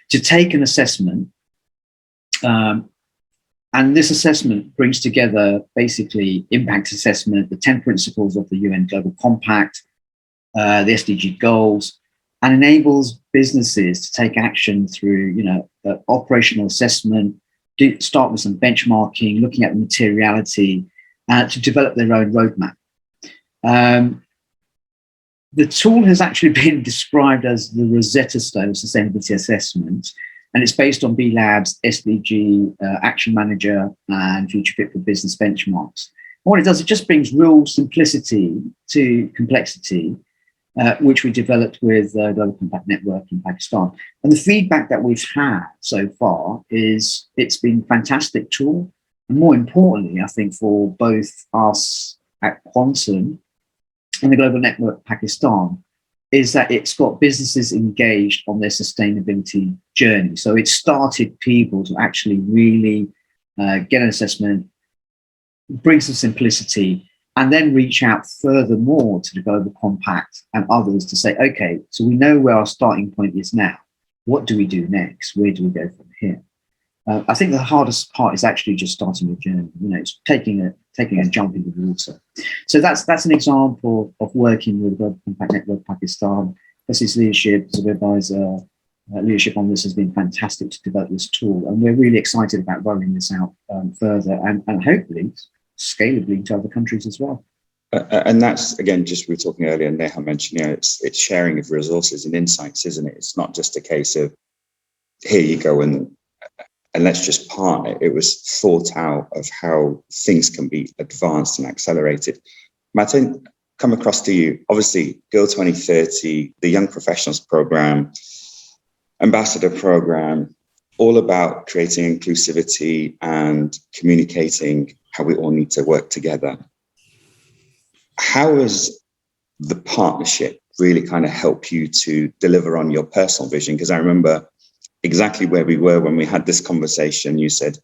to take an assessment. And this assessment brings together basically impact assessment, the 10 principles of the UN Global Compact, the SDG goals, and enables businesses to take action through, operational assessment, start with some benchmarking, looking at the materiality, to develop their own roadmap. The tool has actually been described as the Rosetta Stone sustainability assessment, and it's based on B Lab's SDG, Action Manager, and Future Fit for Business benchmarks. And what it does, it just brings real simplicity to complexity, which we developed with the Global Compact Network in Pakistan. And the feedback that we've had so far is it's been a fantastic tool. And more importantly, I think for both us at Quantum and the Global Network Pakistan, is that it's got businesses engaged on their sustainability journey. So it started people to actually really get an assessment, bring some simplicity, and then reach out furthermore to the Global Compact and others to say, okay, so we know where our starting point is now. What do we do next? Where do we go from here? I think the hardest part is actually just starting your journey. It's taking a jump into the water. So that's an example of working with the Global Compact Network Pakistan. His leadership as an advisor, leadership on this has been fantastic to develop this tool, and we're really excited about rolling this out further and hopefully scalably to other countries as well. And that's, again, just we were talking earlier, Neha mentioned, it's sharing of resources and insights, isn't it? It's not just a case of here you go and let's just partner. It was thought out of how things can be advanced and accelerated. Martijn, come across to you. Obviously, Girl 2030, the Young Professionals Program, Ambassador Program, all about creating inclusivity and communicating how we all need to work together. How has the partnership really kind of helped you to deliver on your personal vision? Because I remember exactly where we were when we had this conversation. You said,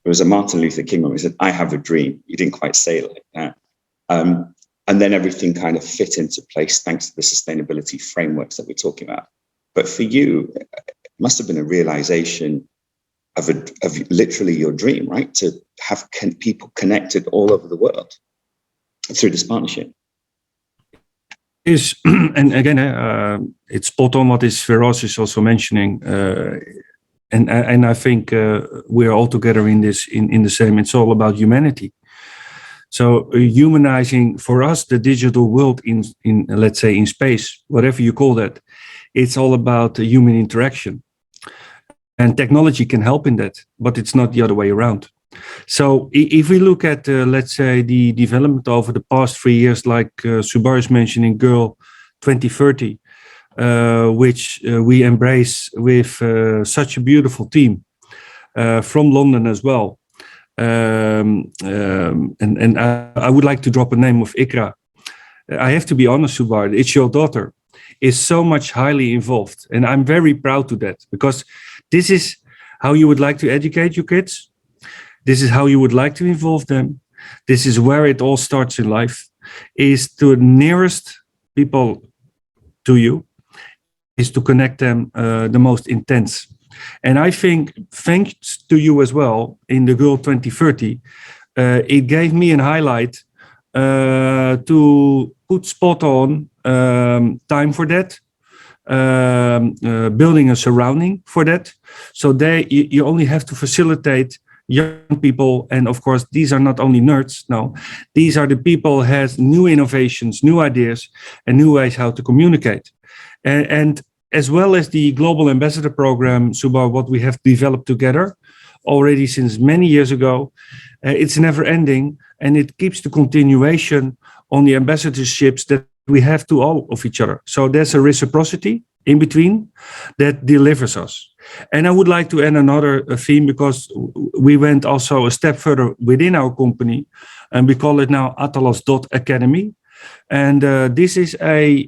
it was a Martin Luther King moment. He said, I have a dream. You didn't quite say it like that. And then everything kind of fit into place thanks to the sustainability frameworks that we're talking about. But for you, it must have been a realization of literally your dream, right? To have people connected all over the world through this partnership. Is and again, it's spot on what is Firoz is also mentioning, and I think we're all together in this in the same. It's all about humanity. So humanizing for us the digital world in let's say in space, whatever you call that, it's all about human interaction, and technology can help in that, but it's not the other way around. So if we look at, let's say, the development over the past 3 years, like Subar is mentioning, Girl 2030, which we embrace with such a beautiful team from London as well. And I would like to drop a name of Ikra. I have to be honest, Subar, it's your daughter, is so much highly involved. And I'm very proud to that, because this is how you would like to educate your kids. This is how you would like to involve them. This is where it all starts in life, is to the nearest people to you, is to connect them the most intense. And I think thanks to you as well in the Girl 2030, it gave me a highlight to put spot on time for that, building a surrounding for that. So you only have to facilitate young people, and of course these are not only nerds, no, these are the people who has new innovations, new ideas, and new ways how to communicate. And as well as the Global Ambassador Program, Subar, what we have developed together already since many years ago, it's never ending, and it keeps the continuation on the ambassadorships that we have to all of each other. So there's a reciprocity in between that delivers us. And I would like to add another theme, because we went also a step further within our company, and we call it now Athalos.academy. And this is a,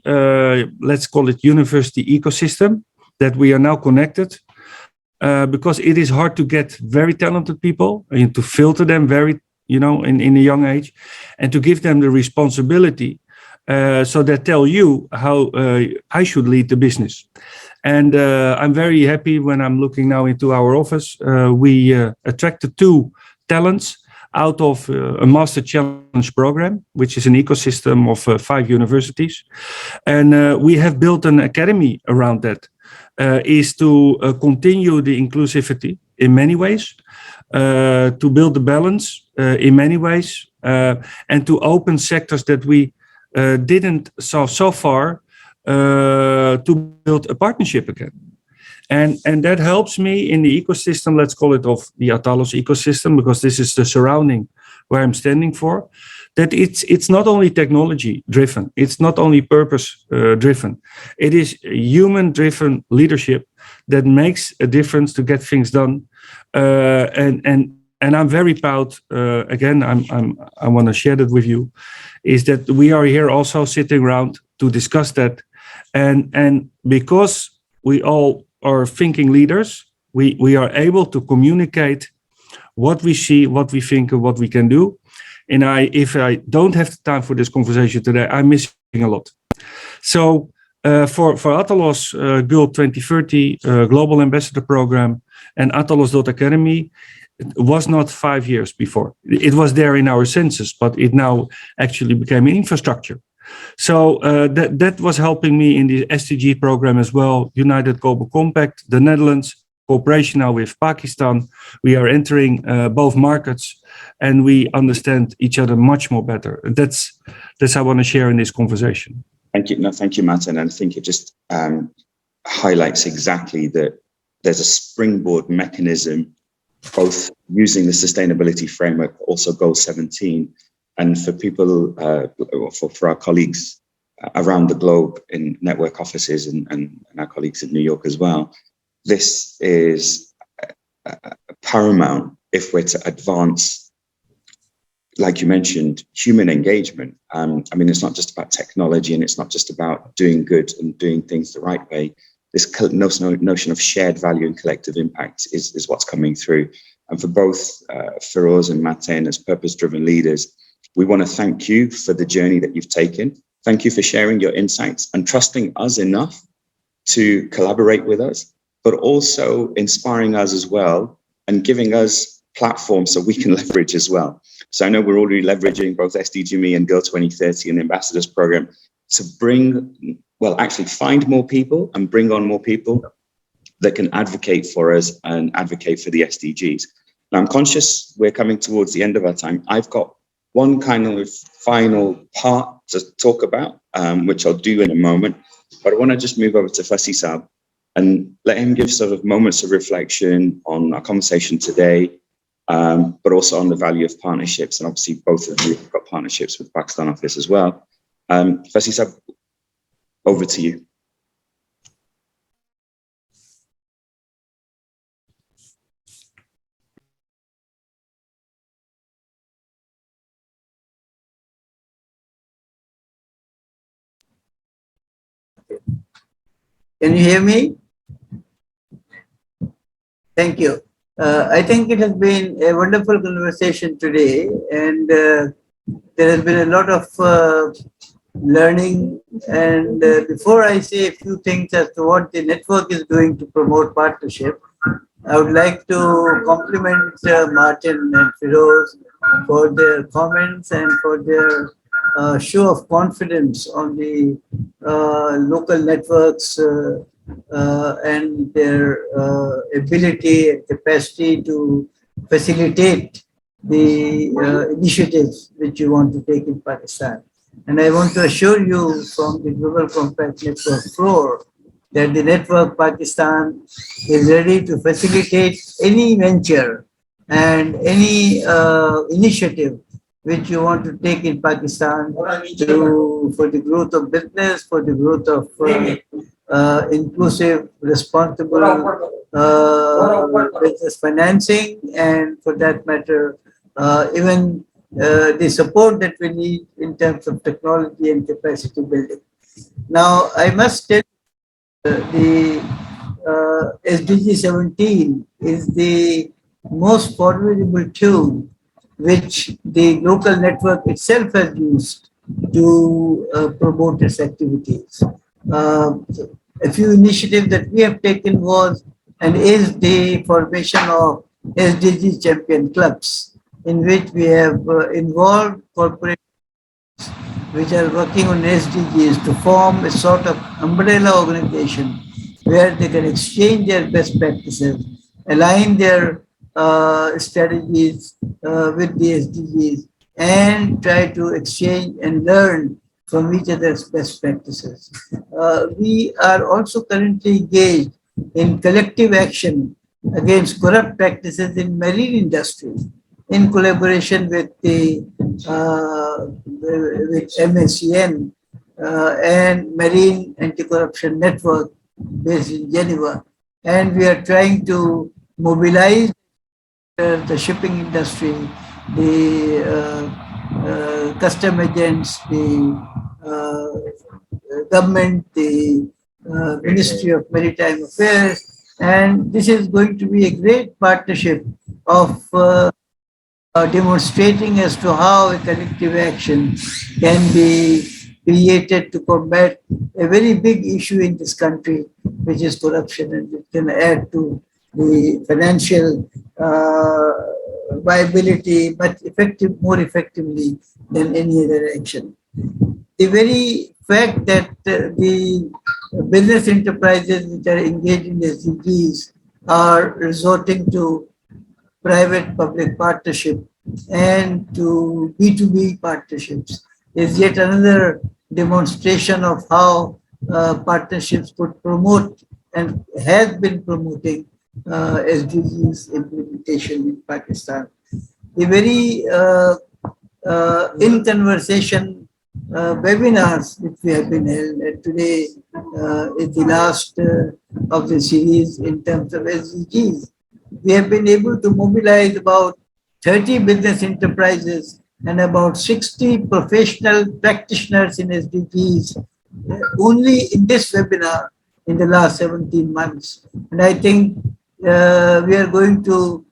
let's call it university ecosystem that we are now connected, because it is hard to get very talented people and to filter them very, in a young age, and to give them the responsibility so they tell you how I should lead the business. And I'm very happy when I'm looking now into our office. We attracted 2 talents out of a Master Challenge program, which is an ecosystem of 5 universities. And we have built an academy around that, is to continue the inclusivity in many ways, to build the balance in many ways, and to open sectors that we didn't saw so far, to build a partnership again. And that helps me in the ecosystem, let's call it of the Athalos ecosystem, because this is the surrounding where I'm standing for, that it's not only technology driven, it's not only purpose driven, it is human driven leadership that makes a difference to get things done. And I'm very proud, again, I want to share that with you, is that we are here also sitting around to discuss that. And because we all are thinking leaders, we are able to communicate what we see, what we think, and what we can do. And if I don't have the time for this conversation today, I'm missing a lot. So for Athalos Girl 2030 Global Ambassador Program and Athalos.academy, it was not 5 years before. It was there in our census, but it now actually became an infrastructure. So that was helping me in the SDG program as well, United Global Compact, the Netherlands, cooperation now with Pakistan. We are entering both markets, and we understand each other much more better. That's I want to share in this conversation. Thank you. No, thank you, Martijn. And I think it just highlights exactly that there's a springboard mechanism, both using the sustainability framework, but also Goal 17. And for people, for our colleagues around the globe in network offices and our colleagues in New York as well, this is paramount if we're to advance, like you mentioned, human engagement. I mean, it's not just about technology, and it's not just about doing good and doing things the right way. This notion of shared value and collective impact is what's coming through. And for both Firoz and Martijn as purpose-driven leaders, we want to thank you for the journey that you've taken. Thank you for sharing your insights and trusting us enough to collaborate with us, but also inspiring us as well and giving us platforms so we can leverage as well. So I know we're already leveraging both SDG and Girl 2030 and the Ambassadors Program to bring, well, actually find more people and bring on more people that can advocate for us and advocate for the SDGs. Now, I'm conscious we're coming towards the end of our time. I've got one kind of final part to talk about, which I'll do in a moment, but I want to just move over to Fasihul and let him give sort of moments of reflection on our conversation today, but also on the value of partnerships. And obviously both of you have got partnerships with the Pakistan office as well. Fasihul, over to you. Can you hear me? Thank you. I think it has been a wonderful conversation today, and there has been a lot of learning. And before I say a few things as to what the network is doing to promote partnership, I would like to compliment Martijn and Firoz for their comments and for their show of confidence on the local networks and their ability and capacity to facilitate the initiatives which you want to take in Pakistan. And I want to assure you from the Global Compact Network floor that the Network Pakistan is ready to facilitate any venture and any initiative which you want to take in Pakistan for the growth of business, for the growth of inclusive, responsible business financing, and for that matter, even the support that we need in terms of technology and capacity building. Now, I must tell the SDG 17 is the most formidable tool which the local network itself has used to promote its activities. A few initiatives that we have taken was and is the formation of SDG champion clubs, in which we have involved corporate which are working on SDGs to form a sort of umbrella organization where they can exchange their best practices, align their strategies with the SDGs, and try to exchange and learn from each other's best practices. We are also currently engaged in collective action against corrupt practices in marine industry in collaboration with the with MSCN and Marine Anti-Corruption Network based in Geneva. And we are trying to mobilize the shipping industry, the custom agents, the government, the Ministry of Maritime Affairs, and this is going to be a great partnership of demonstrating as to how a collective action can be created to combat a very big issue in this country, which is corruption, and it can add to the financial viability, but more effectively than any other action. The very fact that the business enterprises which are engaged in SDGs are resorting to private-public partnership and to B2B partnerships is yet another demonstration of how partnerships could promote and have been promoting SDGs implementation in Pakistan. The very in conversation webinars which we have been held, and today is the last of the series in terms of SDGs. We have been able to mobilize about 30 business enterprises and about 60 professional practitioners in SDGs only in this webinar in the last 17 months. And I think we are going to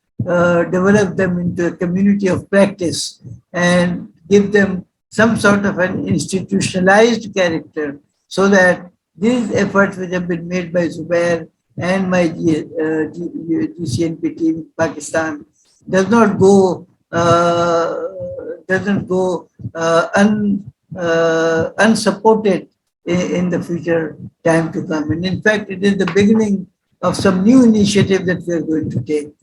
develop them into a community of practice and give them some sort of an institutionalized character so that these efforts which have been made by Zubair and my GCNP team in Pakistan does not go unsupported in the future time to come. And in fact, it is the beginning of some new initiative that we are going to take.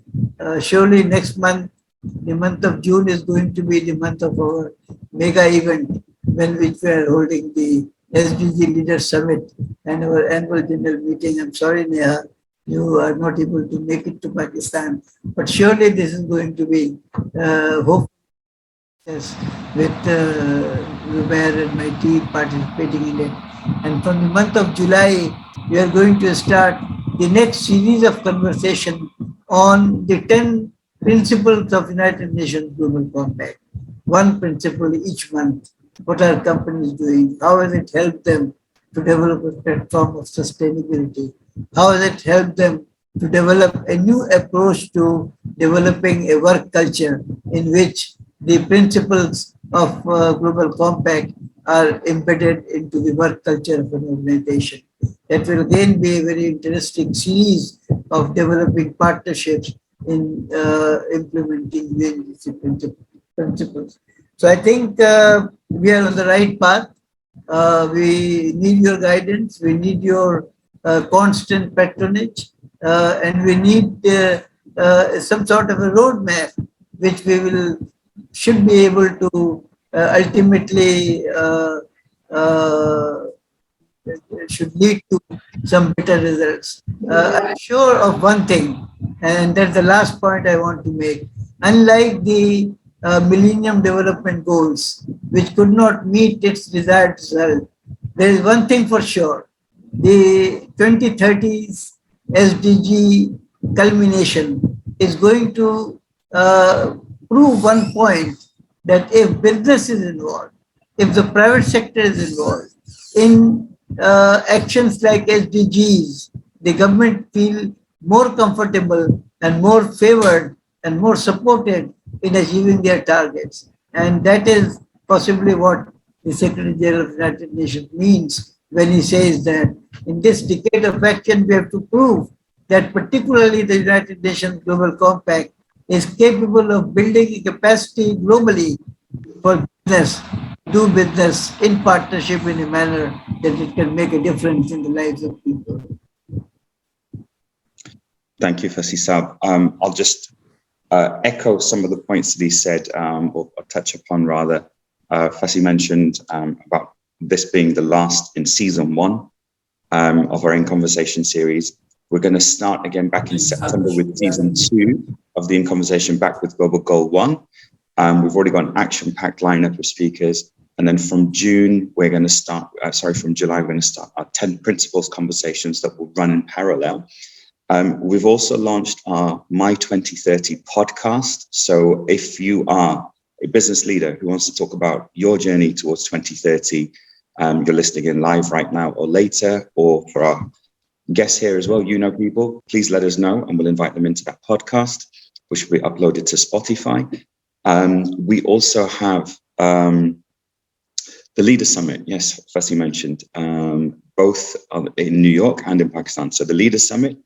Surely next month, the month of June is going to be the month of our mega event when we are holding the SDG Leaders Summit and our annual general meeting. I'm sorry, Neha, you are not able to make it to Pakistan, but surely this is going to be hopefully with Zubair and my team participating in it. And from the month of July, we are going to start the next series of conversation on the 10 principles of United Nations Global Compact. One principle each month. What are companies doing? How has it helped them to develop a platform of sustainability? How has it helped them to develop a new approach to developing a work culture in which the principles of Global Compact are embedded into the work culture of an organization? That will again be a very interesting series of developing partnerships in implementing UNGC principles. So I think we are on the right path. We need your guidance. We need your constant patronage, and we need some sort of a roadmap which we should be able to ultimately should lead to some better results. I'm sure of one thing, and that's the last point I want to make. Unlike the Millennium Development Goals, which could not meet its desired result, there is one thing for sure. The 2030s SDG culmination is going to prove one point, that if business is involved, if the private sector is involved in actions like SDGs, the government feel more comfortable and more favored and more supported in achieving their targets. And that is possibly what the Secretary General of the United Nations means when he says that in this decade of action, we have to prove that particularly the United Nations Global Compact is capable of building a capacity globally for business, do business in partnership in a manner that it can make a difference in the lives of people. Thank you, Fasihul. I'll just echo some of the points that he said, or touch upon rather. Fasih mentioned about this being the last in season 1 of our In Conversation series. We're going to start again back in September with season 2 of the In Conversation, back with Global Goal 1. We've already got an action-packed lineup of speakers. And then from June, we're going to start, from July, we're going to start our 10 principles conversations that will run in parallel. We've also launched our My 2030 podcast. So if you are a business leader who wants to talk about your journey towards 2030, you're listening in live right now or later, or for our guests here as well, you know people, please let us know and we'll invite them into that podcast, which will be uploaded to Spotify. We also have the Leader Summit. Yes, Fasih mentioned, both in New York and in Pakistan. So the Leader Summit,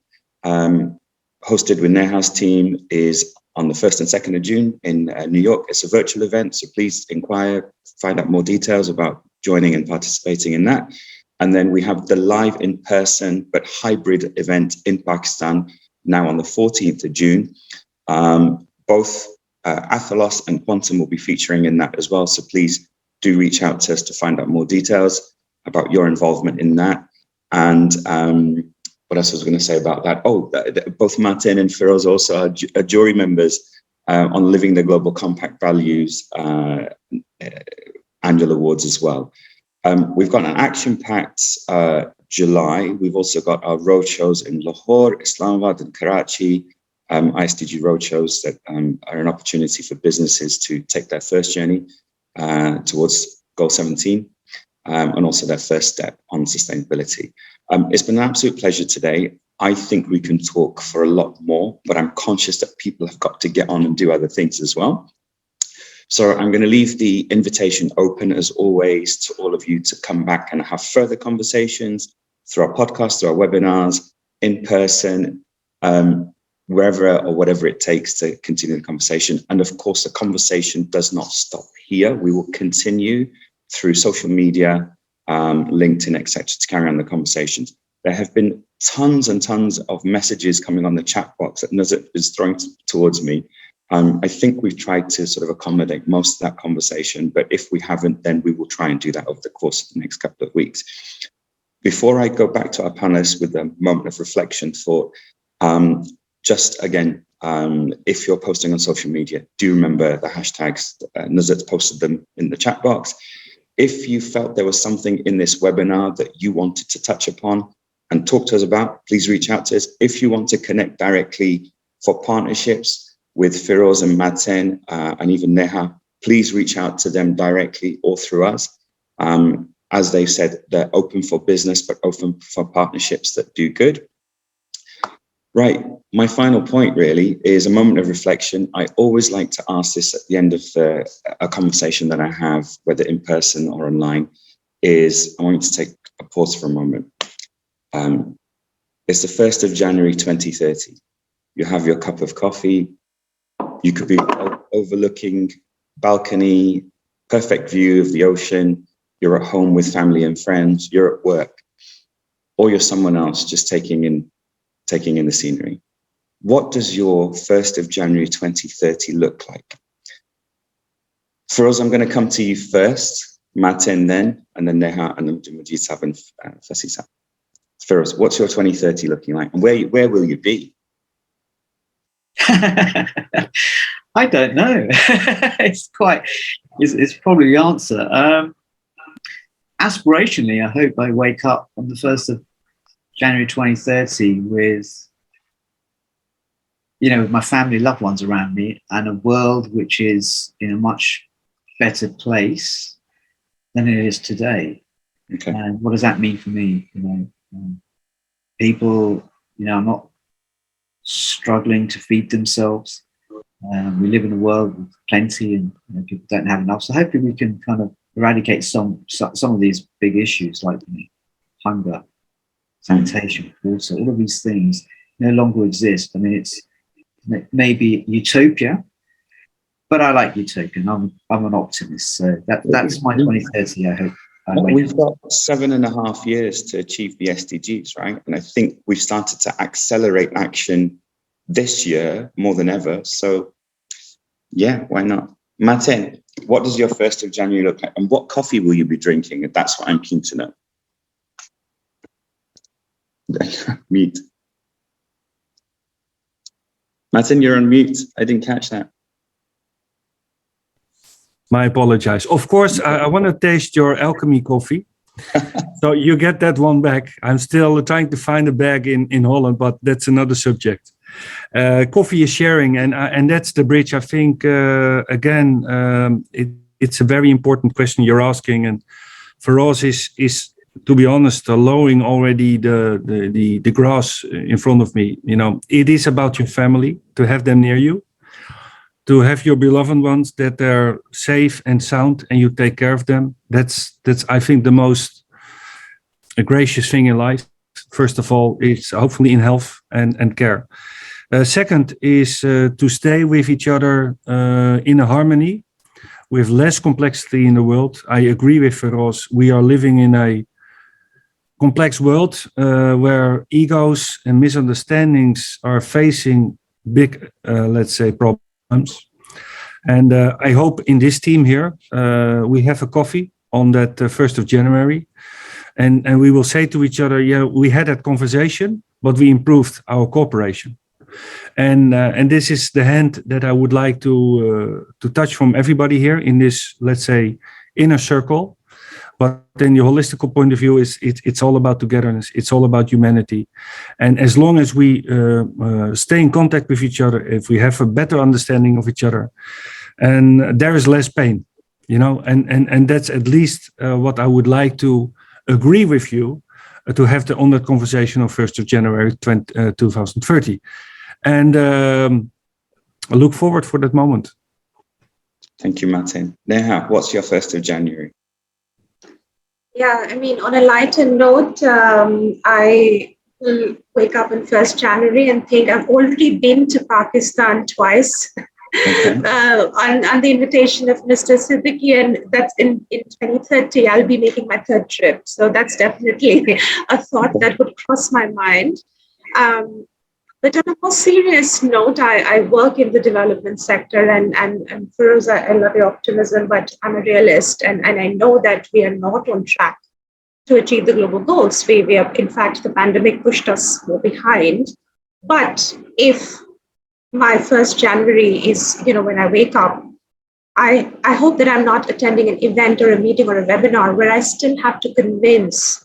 hosted with Neha's team, is on the 1st and 2nd of June in New York. It's a virtual event, so please inquire, find out more details about joining and participating in that. And then we have the live in-person but hybrid event in Pakistan now on the 14th of June. Both Athalos and Quantum will be featuring in that as well. So please do reach out to us to find out more details about your involvement in that. And what else was I going to say about that? Oh, both Martijn and Firoz also are jury members on Living the Global Compact Values annual awards as well. We've got an action-packed July. We've also got our roadshows in Lahore, Islamabad, and Karachi, ISDG roadshows that are an opportunity for businesses to take their first journey towards Goal 17, and also their first step on sustainability. It's been an absolute pleasure today. I think we can talk for a lot more, but I'm conscious that people have got to get on and do other things as well. So I'm going to leave the invitation open, as always, to all of you to come back and have further conversations through our podcast, through our webinars, in person, wherever or whatever it takes to continue the conversation. And of course, the conversation does not stop here. We will continue through social media, LinkedIn, etc., to carry on the conversations. There have been tons and tons of messages coming on the chat box that Najat is throwing towards me. I think we've tried to sort of accommodate most of that conversation, but if we haven't, then we will try and do that over the course of the next couple of weeks. Before I go back to our panelists with a moment of reflection, thought, just again, if you're posting on social media, do remember the hashtags. Najat posted them in the chat box. If you felt there was something in this webinar that you wanted to touch upon and talk to us about, please reach out to us. If you want to connect directly for partnerships with Firoz and Martijn and even Neha, please reach out to them directly or through us. As they said, they're open for business, but open for partnerships that do good. Right, my final point really is a moment of reflection. I always like to ask this at the end of a conversation that I have, whether in person or online, is I want you to take a pause for a moment. It's the 1st of January 2030. You have your cup of coffee. You could be overlooking balcony, perfect view of the ocean. You're at home with family and friends. You're at work, or you're someone else just taking in the scenery. What does your 1st of January 2030 look like? Firoz, I'm going to come to you first, Martijn then, and then Neha, and then Majyd and Fasihul. Firoz, what's your 2030 looking like? And where will you be? I don't know. it's probably the answer. Aspirationally, I hope I wake up on the 1st of January 2030 with, with my family, loved ones around me, and a world which is in a much better place than it is today. Okay. And what does that mean for me? People, are not struggling to feed themselves. We live in a world with plenty, and people don't have enough. So hopefully we can kind of eradicate some of these big issues like hunger, sanitation, water. All of these things no longer exist. I mean, it's maybe utopia, but I like utopia. I'm an optimist, so that's my 2030. I hope. We've got 7.5 years to achieve the SDGs, right? And I think we've started to accelerate action this year more than ever. So, yeah, why not? Martijn, what does your 1st of January look like? And what coffee will you be drinking? That's what I'm keen to know. Mute. Martijn, you're on mute. I didn't catch that. My apologies. Of course, I want to taste your alchemy coffee. So you get that one back. I'm still trying to find a bag in Holland, but that's another subject. Coffee is sharing, and that's the bridge. I think, it's a very important question you're asking. And Firoz is, to be honest, lowering already the grass in front of me. It is about your family, to have them near you, to have your beloved ones, that they're safe and sound and you take care of them. That's I think the most gracious thing in life. First of all, it's hopefully in health and care. Second is to stay with each other in a harmony, with less complexity in the world. I agree with Firoz. We are living in a complex world where egos and misunderstandings are facing big, let's say, problems. And I hope in this team here, we have a coffee on that 1st of January. And we will say to each other, yeah, we had that conversation, but we improved our cooperation. And this is the hand that I would like to touch from everybody here in this, let's say, inner circle. But in the holistical point of view, it's all about togetherness. It's all about humanity. And as long as we stay in contact with each other, if we have a better understanding of each other, and there is less pain, and that's at least what I would like to agree with you to have on that conversation on 1st of January 2030. And I look forward for that moment. Thank you, Martijn. Neha, what's your 1st of January? Yeah, I mean, on a lighter note, I will wake up on 1st January and think I've already been to Pakistan twice. Okay. On the invitation of Mr. Siddiq, and that's in 2030, I'll be making my 3rd trip. So that's definitely a thought that would cross my mind. But on a more serious note, I work in the development sector, and Firoz, I love your optimism, but I'm a realist, and I know that we are not on track to achieve the global goals. We are, in fact, the pandemic pushed us more behind. But if my 1st January is, when I wake up, I hope that I'm not attending an event or a meeting or a webinar where I still have to convince,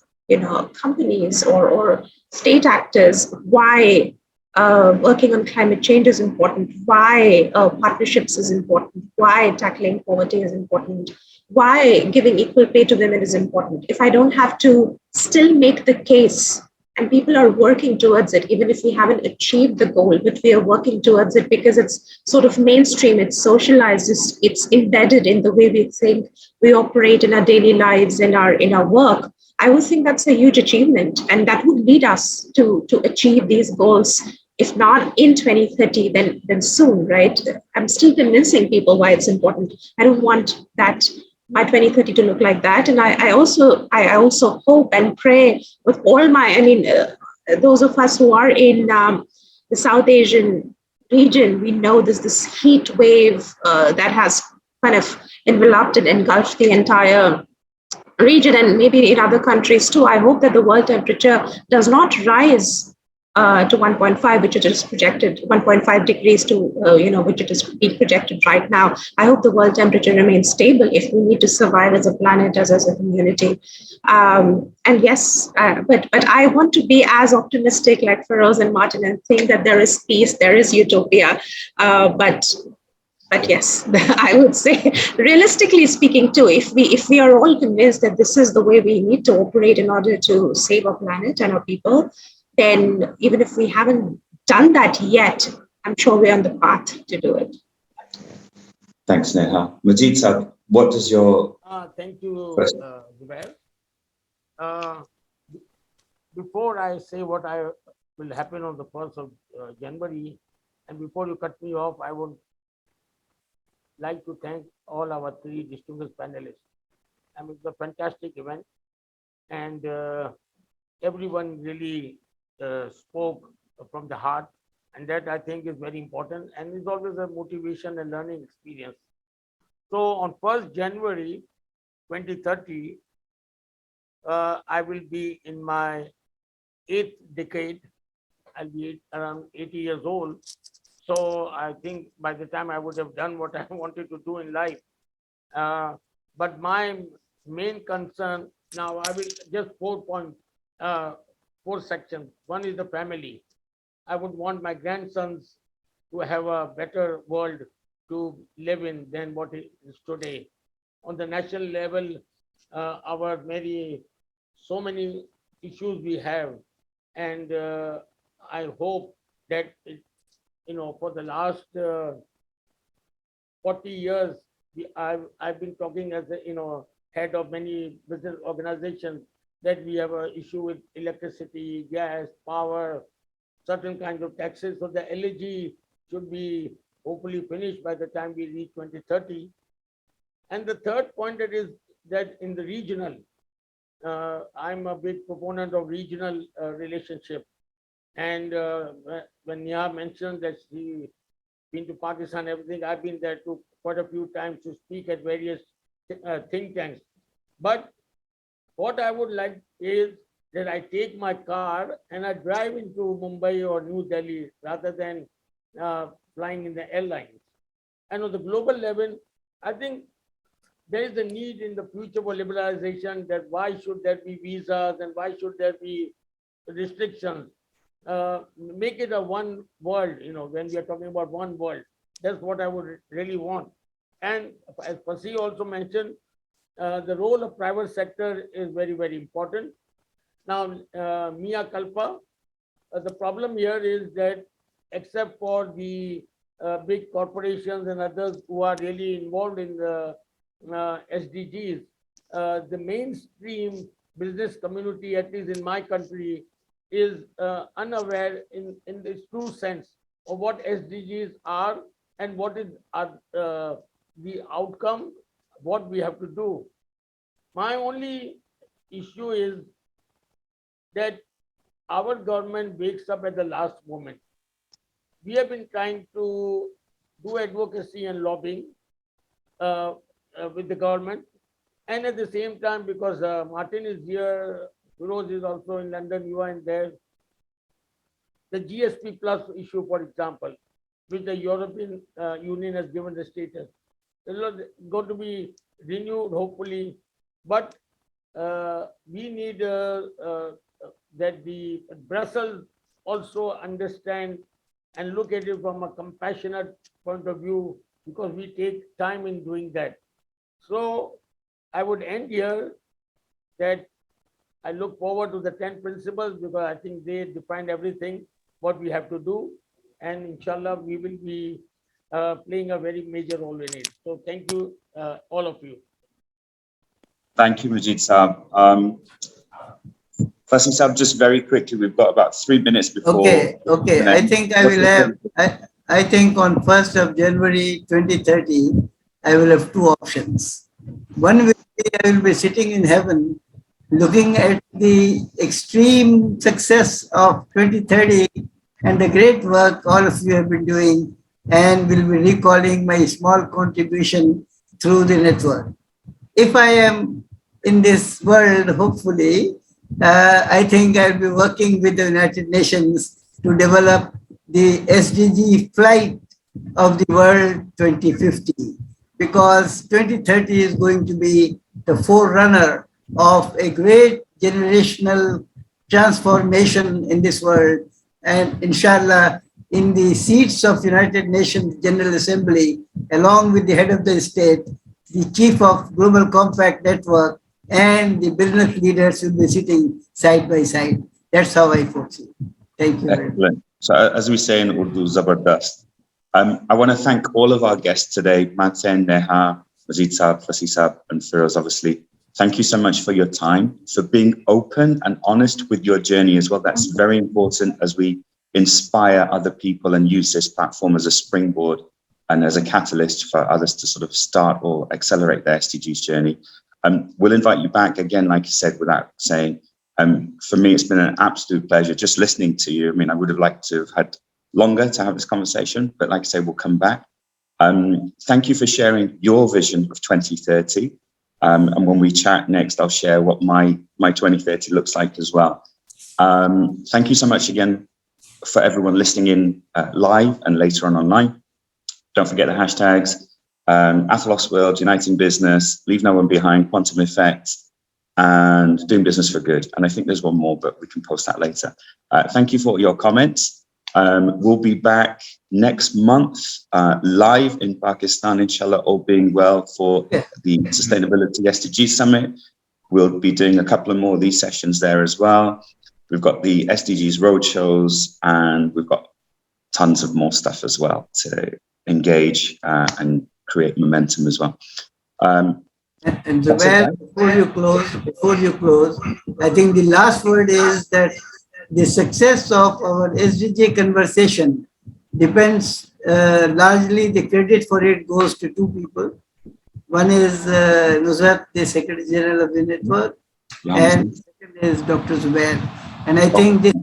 companies or state actors why working on climate change is important, why partnerships is important, why tackling poverty is important, why giving equal pay to women is important. If I don't have to still make the case, and people are working towards it, even if we haven't achieved the goal, but we are working towards it because it's sort of mainstream, it's socialized, it's embedded in the way we think, we operate in our daily lives, in our work. I would think that's a huge achievement, and that would lead us to achieve these goals. If not in 2030, then soon, right? I'm still convincing people why it's important. I don't want that my 2030 to look like that. And I also hope and pray with all those of us who are in the South Asian region, we know there's this heat wave that has kind of enveloped and engulfed the entire region, and maybe in other countries too. I hope that the world temperature does not rise to 1.5, which it is projected, 1.5 degrees to, which it is being projected right now. I hope the world temperature remains stable if we need to survive as a planet, as a community. And yes, but I want to be as optimistic like Firoz and Martijn and think that there is peace, there is utopia. But yes, I would say, realistically speaking, too, if we are all convinced that this is the way we need to operate in order to save our planet and our people, then even if we haven't done that yet, I'm sure we're on the path to do it. Thanks, Neha. Majyd Sab, what does your... Thank you, Zubair. Before I say what will happen on the 1st of January, and before you cut me off, I would like to thank all our 3 distinguished panelists. I mean, it's a fantastic event, and everyone really spoke from the heart, and that I think is very important, and it's always a motivation and learning experience. So on 1st January 2030, I will be in my 8th decade. I'll be around 80 years old. So I think by the time I would have done what I wanted to do in life. But my main concern now, I will just 4 sections. One is the family. I would want my grandsons to have a better world to live in than what it is today. On the national level, so many issues we have, and I hope that for the last 40 years, I've been talking as a head of many business organizations that we have an issue with electricity, gas, power, certain kinds of taxes. So the LAG should be hopefully finished by the time we reach 2030. And the third point is that in the regional, I'm a big proponent of regional relationship. And when Neha mentioned that she been to Pakistan, everything, I've been there too quite a few times to speak at various think tanks. But what I would like is that I take my car and I drive into Mumbai or New Delhi rather than flying in the airlines. And on the global level, I think there is a need in the future for liberalization, that why should there be visas and why should there be restrictions? Make it a one world, when we are talking about one world. That's what I would really want. And as Fasih also mentioned, the role of private sector is very, very important. Now, Mia Kalpa, the problem here is that except for the big corporations and others who are really involved in the SDGs, the mainstream business community, at least in my country, is unaware in its true sense of what SDGs are and what is the outcome, what we have to do. My only issue is that our government wakes up at the last moment. We have been trying to do advocacy and lobbying with the government, and at the same time, because Martijn is here, Firoz is also in London, you are in there. The GSP Plus issue, for example, which the European Union has given the status, it's going to be renewed, hopefully. But we need that the Brussels also understand and look at it from a compassionate point of view, because we take time in doing that. So I would end here that I look forward to the 10 principles, because I think they define everything, what we have to do. And inshallah, we will be playing a very major role in it. So thank you, all of you. Thank you, Majyd Saab. Fasih Saab, just very quickly, we've got about 3 minutes before. Okay. I think I will have, I think on 1st of January 2030, I will have 2 options. One will be I will be sitting in heaven looking at the extreme success of 2030 and the great work all of you have been doing, and will be recalling my small contribution through the network. If I am in this world, hopefully, I think I'll be working with the United Nations to develop the SDG flight of the world 2050, because 2030 is going to be the forerunner of a great generational transformation in this world. And inshallah, in the seats of United Nations General Assembly, along with the head of the state, the chief of Global Compact Network, and the business leaders will be sitting side by side. That's how I foresee. Thank you very much. Excellent. So as we say in Urdu, Zabardast. I want to thank all of our guests today, Martijn, Neha, Majyd Saab, Fasihul Saab, and Firoz, obviously. Thank you so much for your time, for being open and honest with your journey as well. That's very important as we inspire other people and use this platform as a springboard and as a catalyst for others to sort of start or accelerate their SDGs journey. We'll invite you back again, like you said, without saying, for me, it's been an absolute pleasure just listening to you. I mean, I would have liked to have had longer to have this conversation, but like I say, we'll come back. Thank you for sharing your vision of 2030. And when we chat next, I'll share what my 2030 looks like as well. Thank you so much again for everyone listening in live and later on online. Don't forget the hashtags, Athalos World, Uniting Business, Leave No One Behind, Quantum Effect, and Doing Business for Good. And I think there's one more, but we can post that later. Thank you for your comments. We'll be back next month, live in Pakistan, inshallah, all being well, for the Sustainability SDG Summit. We'll be doing a couple of more of these sessions there as well. We've got the SDGs roadshows, and we've got tons of more stuff as well to engage and create momentum as well. And Zubair, before you close, I think the last word is that the success of our SDG conversation depends largely, the credit for it goes to two people. One is Nusrat, the Secretary General of the network, and second is Dr. Zubair. And I think this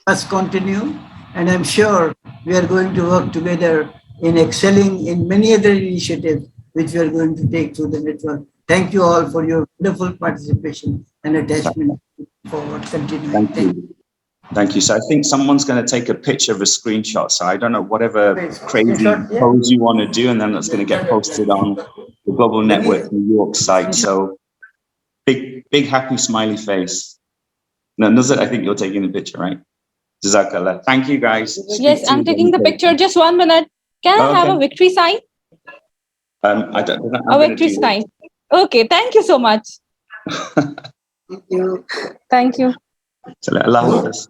must continue, and I'm sure we are going to work together in excelling in many other initiatives which we are going to take through the network. Thank you all for your wonderful participation and attachment forward. Continuing. Thank you. Thank you. So I think someone's going to take a picture of a screenshot. So I don't know, whatever crazy pose you want to do, and then that's going to get posted on the Global Network New York site. So big happy smiley face. No, Nuzat, I think you're taking the picture, right? Jazakallah. Thank you, guys. Yes, I'm taking the picture. Just 1 minute. Can I have a victory sign? I don't a victory sign. Okay, thank you so much. Thank you. Thank you. Allah Hafiz.